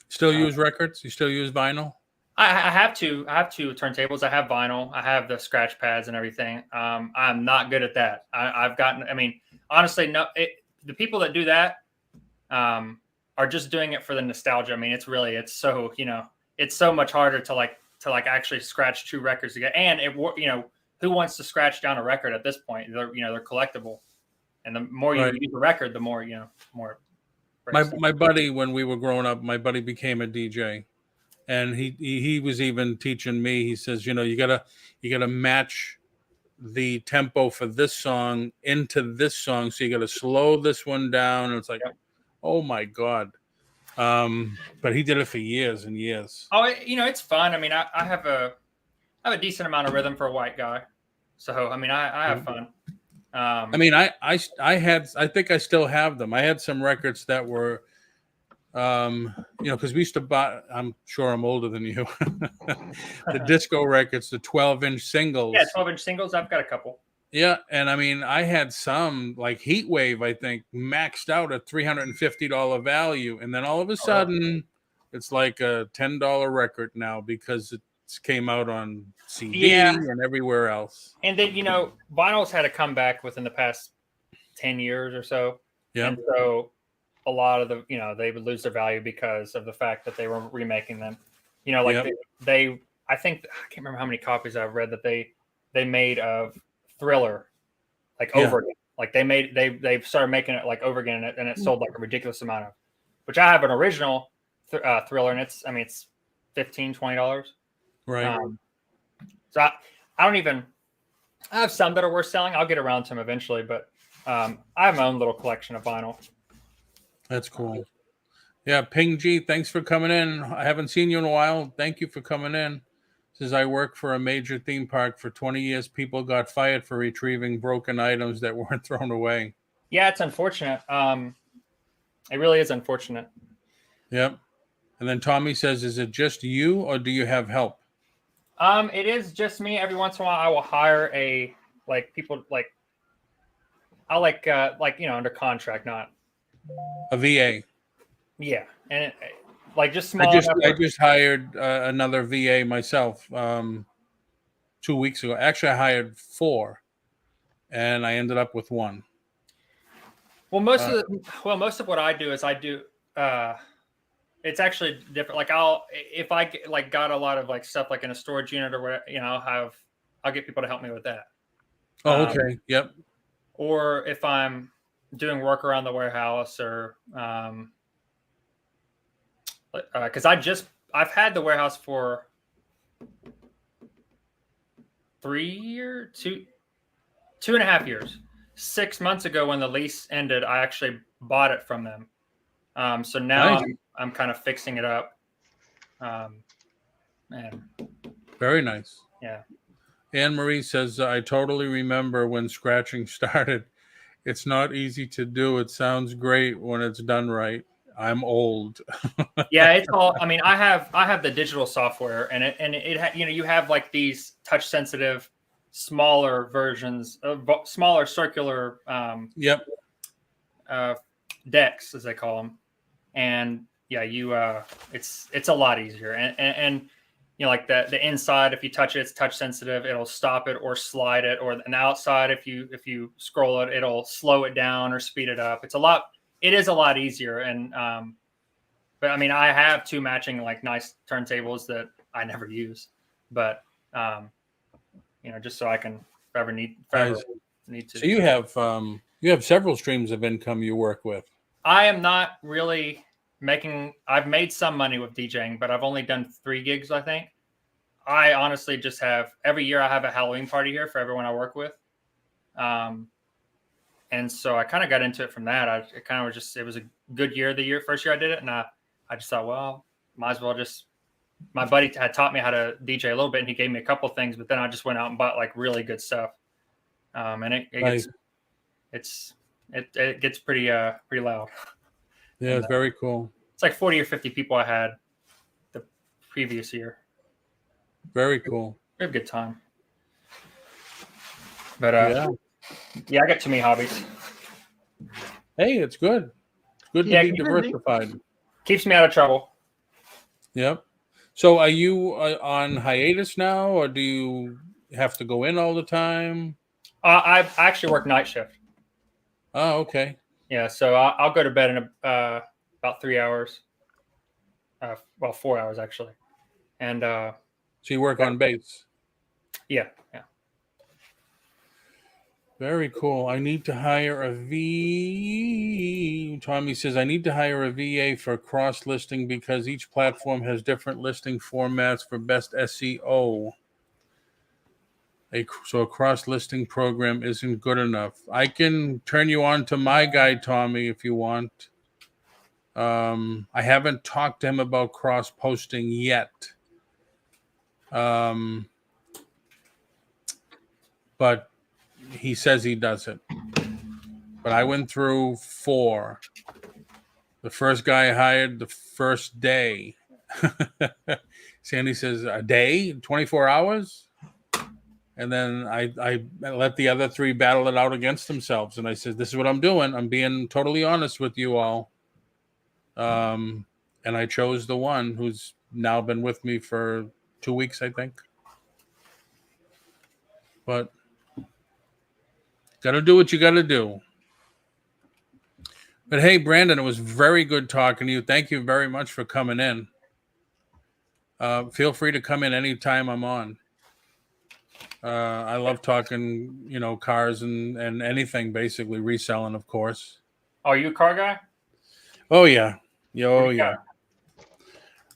still use records. You still use vinyl? I have two turntables. I have vinyl. I have the scratch pads and everything. I'm not good at that. Honestly, the people that do that are just doing it for the nostalgia. I mean, it's so much harder to actually scratch two records together. And who wants to scratch down a record at this point? They're collectible, and the more you use a record, the more more. My buddy, when we were growing up, my buddy became a DJ. And he was even teaching me. He says, you gotta match the tempo for this song into this song. So you gotta slow this one down. And it's oh my God. But he did it for years and years. Oh, it's fun. I mean, I have a decent amount of rhythm for a white guy. So I mean, I have fun. I mean, I think I still have them. I had some records that were, because we used to buy. I'm sure I'm older than you. The disco records, the 12-inch singles. Yeah, 12-inch singles. I've got a couple. Yeah, and I mean, I had some like Heat Wave. I think maxed out at $350 value, and then all of a sudden, it's like a $10 record now because it came out on CD and everywhere else. And then vinyl's had a comeback within the past 10 years or so. Yeah. And so a lot of the they would lose their value because of the fact that they were remaking them. They I think I can't remember how many copies I've read that they made of Thriller over again. Like they started making it like over again and it sold like a ridiculous amount of, which I have an original Thriller and it's $15-$20. Right. So I have some that are worth selling. I'll get around to them eventually, but I have my own little collection of vinyl. That's cool. Yeah, Ping G, thanks for coming in. I haven't seen you in a while. Thank you for coming in. Says I work for a major theme park for 20 years. People got fired for retrieving broken items that weren't thrown away. Yeah, it's unfortunate. It really is unfortunate. Yep. And then Tommy says, is it just you or do you have help? It is just me. Every once in a while I will hire under contract, not a VA. Yeah. And just small. I just hired another VA myself 2 weeks ago. Actually, I hired 4 and I ended up with 1. Well, most of what I do is it's actually different. Like if I got a lot of stuff like in a storage unit or whatever, I'll get people to help me with that. Oh, okay. Yep. Or if I'm doing work around the warehouse or, cause I've had the warehouse for 2.5 years. 6 months ago when the lease ended, I actually bought it from them. So now nice. I'm kind of fixing it up. Very nice. Yeah. Anne Marie says, I totally remember when scratching started. It's not easy to do. It sounds great when it's done right. I'm old. Yeah, it's all. I mean, I have the digital software, and you have like these touch sensitive, smaller versions of smaller circular. Yep. Decks, as they call them, and yeah, it's a lot easier, and like the inside, if you touch it, it's touch sensitive. It'll stop it or slide it, or an outside, if you scroll it, it'll slow it down or speed it up. It is a lot easier, and but I mean, I have 2 matching nice turntables that I never use, but just so I can if ever need to. So you have several streams of income you work with. I am not really I've made some money with DJing, but I've only done 3 gigs, I think. I honestly just every year I have a Halloween party here for everyone I work with. And so I kind of got into it from that. It was a good year, first year I did it. And I just thought, well, might as well my buddy had taught me how to DJ a little bit and he gave me a couple things, but then I just went out and bought really good stuff. And it nice. It gets pretty loud. Yeah, it's very cool. It's like 40 or 50 people I had the previous year. Very cool. We have a good time. But yeah, I got too many hobbies. Hey, it's good. It's good to be diversified. Keeps me out of trouble. Yep. So are you on hiatus now, or do you have to go in all the time? I actually work night shift. Oh, okay. Yeah, so I'll go to bed in about 3 hours. 4 hours actually. And so you work on base? Yeah. Very cool. I need to hire a Tommy says, I need to hire a VA for cross-listing because each platform has different listing formats for best SEO. So a cross-listing program isn't good enough. I can turn you on to my guy, Tommy, if you want. I haven't talked to him about cross-posting yet. but he says he does it. But I went through 4. The first guy I hired the first day. Sandy says, a day, 24 hours? And then I let the other 3 battle it out against themselves. And I said, this is what I'm doing. I'm being totally honest with you all. And I chose the one who's now been with me for 2 weeks, I think. But got to do what you got to do. But hey, Brandon, it was very good talking to you. Thank you very much for coming in. Feel free to come in anytime I'm on. I love talking, cars and anything, basically reselling, of course. Oh, are you a car guy? Oh yeah, oh yeah.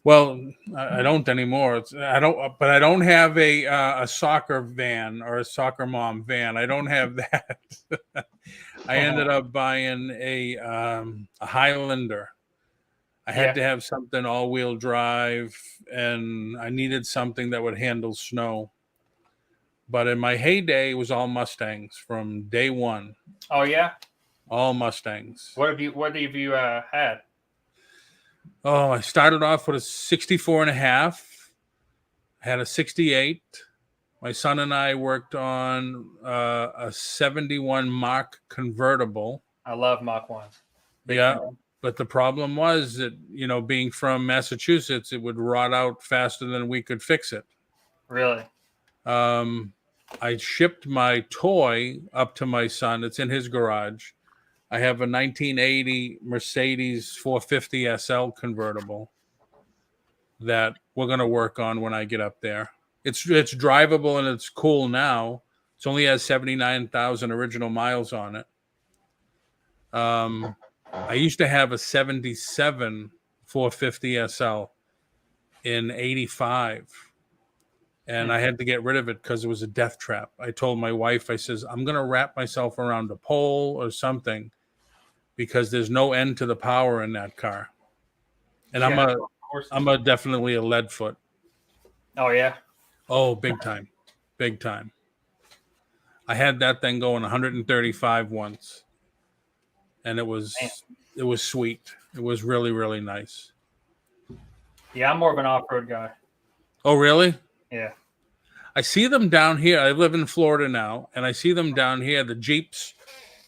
Well, I don't anymore. I don't have a soccer van or a soccer mom van. I don't have that. I ended up buying a Highlander. I had to have something all-wheel drive, and I needed something that would handle snow. But in my heyday, it was all Mustangs from day one. Oh yeah, all Mustangs. What have you had? Oh, I started off with a 64 and a half. I had a 68. My son and I worked on a 71 Mach convertible. I love Mach 1s. Yeah, but the problem was that, being from Massachusetts, it would rot out faster than we could fix it. Really? I shipped my toy up to my son. It's in his garage. I have a 1980 Mercedes 450 SL convertible that we're going to work on when I get up there. It's drivable and it's cool now. It only has 79,000 original miles on it. I used to have a 77 450 SL in 85. And I had to get rid of it because it was a death trap. I told my wife, I says, I'm going to wrap myself around a pole or something because there's no end to the power in that car. And I'm definitely a lead foot. Oh, yeah? Oh, big time. Big time. I had that thing going 135 once. And it was sweet. It was really, really nice. Yeah, I'm more of an off-road guy. Oh, really? Yeah. I see them down here. I live in Florida now, and I see them down here, the Jeeps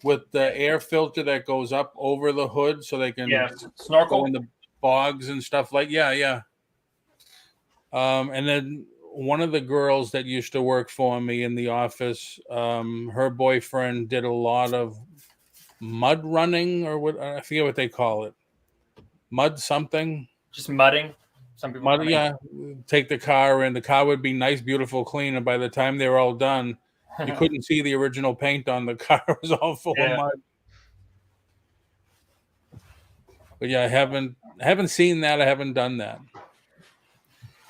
with the air filter that goes up over the hood so they can snorkel go in the bogs and stuff like yeah. And then one of the girls that used to work for me in the office, her boyfriend did a lot of mud running or what, I forget what they call it. Mud something. Just mudding. Some people take the car and the car would be nice, beautiful, clean, and by the time they were all done, you couldn't see the original paint on the car. It was all full of mud. But yeah, I haven't seen that. I haven't done that.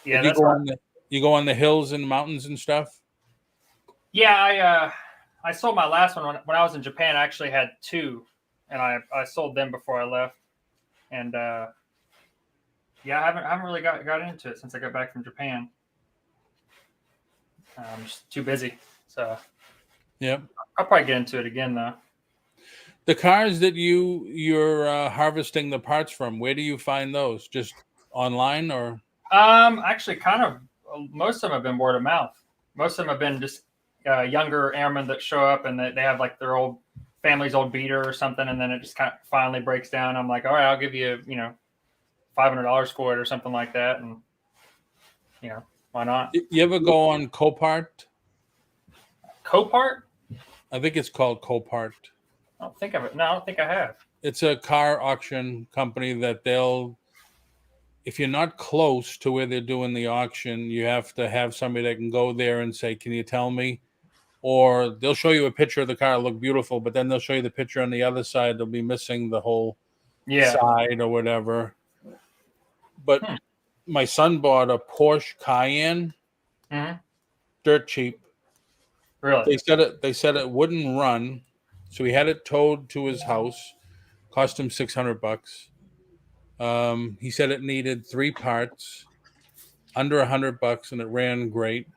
Yeah, you go on the hills and mountains and stuff. Yeah, I sold my last one when I was in Japan. I actually had 2, and I sold them before I left. And yeah, I haven't really got into it since I got back from Japan. I'm just too busy. So yeah, I'll probably get into it again though. The cars that you're harvesting the parts from, where do you find those? Just online or? Actually, kind of. Most of them have been word of mouth. Most of them have been just younger airmen that show up and they have like their old family's old beater or something, and then it just kind of finally breaks down. I'm like, all right, I'll give you $500 for it or something like that, and why not? You ever go on Copart? Copart? I think it's called Copart. I don't think of it. No, I don't think I have. It's a car auction company that if you're not close to where they're doing the auction, you have to have somebody that can go there and say, can you tell me? Or they'll show you a picture of the car, look beautiful, but then they'll show you the picture on the other side. They'll be missing the whole side or whatever. But my son bought a Porsche Cayenne, dirt cheap. Really? They said it wouldn't run, so he had it towed to his house. Cost him $600. He said it needed 3 parts, under $100, and it ran great.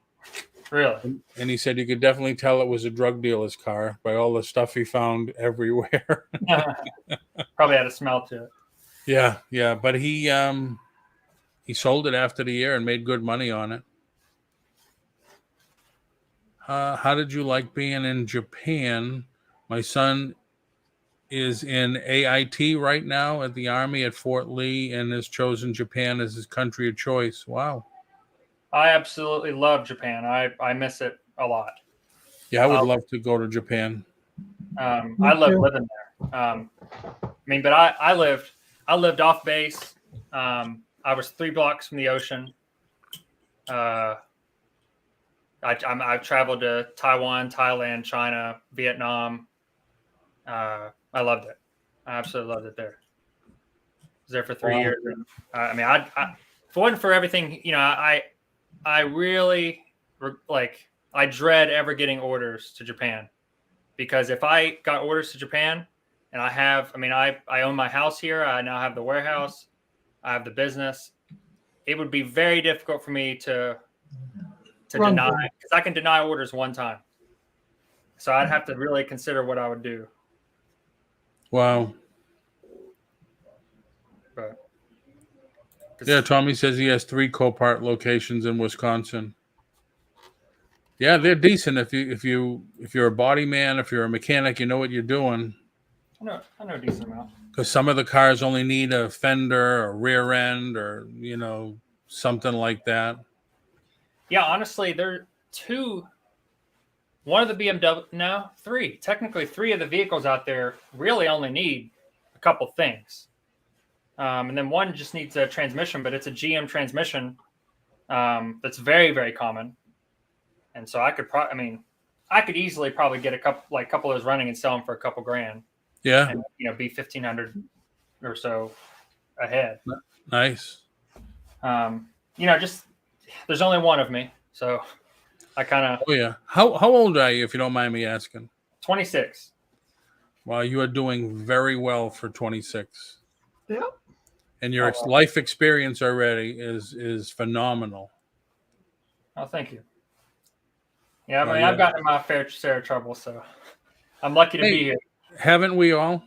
Really? And he said you could definitely tell it was a drug dealer's car by all the stuff he found everywhere. Probably had a smell to it. Yeah. But he sold it after the year and made good money on it. How did you like being in Japan? My son is in AIT right now at the Army at Fort Lee and has chosen Japan as his country of choice. Wow. I absolutely love Japan. I miss it a lot. Yeah, I would love to go to Japan. I love living there. But I lived off base. I was 3 blocks from the ocean. I've traveled to Taiwan, Thailand, China, Vietnam. I loved it. I absolutely loved it there. I was there for 3 years. And, if it wasn't for everything, I really I dread ever getting orders to Japan, because if I got orders to Japan and I own my house here, I now have the warehouse, I have the business. It would be very difficult for me to deny, because I can deny orders one time. So I'd have to really consider what I would do. Wow. But yeah, Tommy says he has 3 Copart locations in Wisconsin. Yeah, they're decent if you're a body man, if you're a mechanic, you know what you're doing. I know a decent amount. Because some of the cars only need a fender or rear end or something like that. Yeah, honestly, there are 2. One of the BMW, no, 3. Technically, 3 of the vehicles out there really only need a couple things. And then one just needs a transmission, but it's a GM transmission that's very, very common. And so I could easily probably get a couple of those running and sell them for a couple grand. Yeah. And, be 1,500 or so ahead. Nice. Just there's only one of me, so I kind of. Oh yeah. How old are you, if you don't mind me asking? 26. Well, you are doing very well for 26. Yeah. And your life experience already is phenomenal. Oh, thank you. Yeah, I've gotten my fair share of trouble, so I'm lucky to be here. Haven't we all?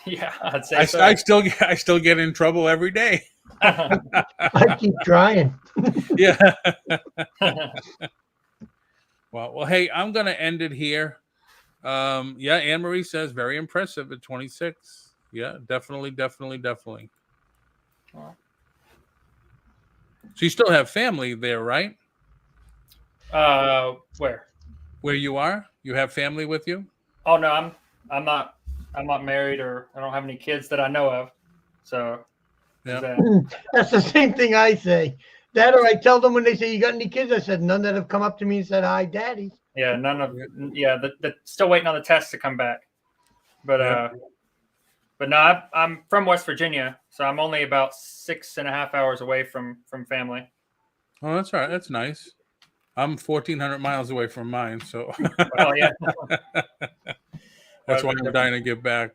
Yeah, I'd say so. I still get in trouble every day. I keep trying. Yeah. Well, hey, I'm gonna end it here. Anne Marie says very impressive at 26. Yeah, definitely. Well, so you still have family there, right? Where? Where you are? You have family with you? Oh no, I'm not married, or I don't have any kids that I know of. So yeah. That's the same thing I say. That, or I tell them when they say, "You got any kids?" I said, "None that have come up to me and said hi, Daddy." Yeah, none of. Yeah, the still waiting on the test to come back. But but no, I'm from West Virginia, so I'm only about 6.5 hours away from family. Oh, that's all right. That's nice. I'm 1,400 miles away from mine, so. Well, yeah. That's why I'm dying to get back.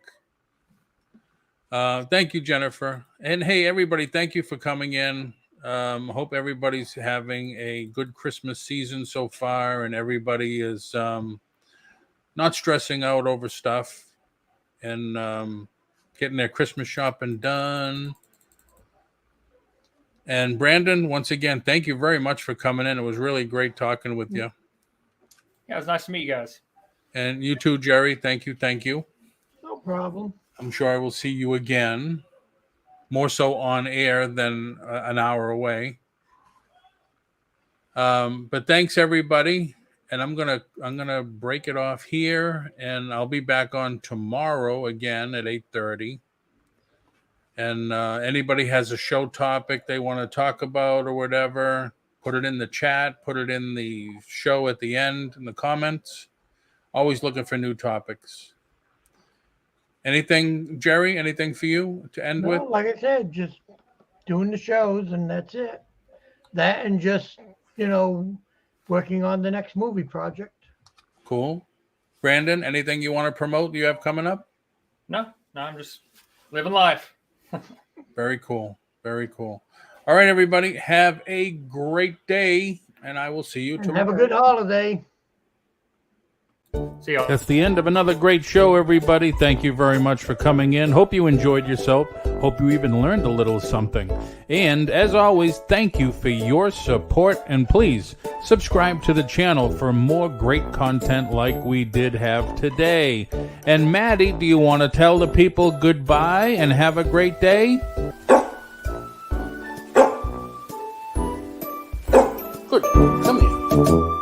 Thank you, Jennifer. And hey, everybody, thank you for coming in. Hope everybody's having a good Christmas season so far, and everybody is not stressing out over stuff and getting their Christmas shopping done. And Brandon, once again, thank you very much for coming in. It was really great talking with you. Yeah, it was nice to meet you guys. And you too, Jerry. Thank you. No problem. I'm sure I will see you again, more so on air than an hour away. But thanks, everybody. And I'm gonna break it off here, and I'll be back on tomorrow again at 8:30. And anybody has a show topic they want to talk about or whatever, put it in the chat, put it in the show at the end in the comments. Always looking for new topics. Anything, Jerry? Anything for you to end with? Like I said, just doing the shows, and that's it. That, and just, working on the next movie project. Cool. Brandon, anything you want to promote you have coming up? No, I'm just living life. Very cool. All right, everybody. Have a great day. And I will see you And tomorrow. have a good holiday. See y'all. That's the end of another great show, everybody. Thank you very much for coming in. Hope you enjoyed yourself. Hope you even learned a little something. And as always, thank you for your support. And please subscribe to the channel for more great content like we did have today. And Maddie, do you want to tell the people goodbye and have a great day? Good. Come here.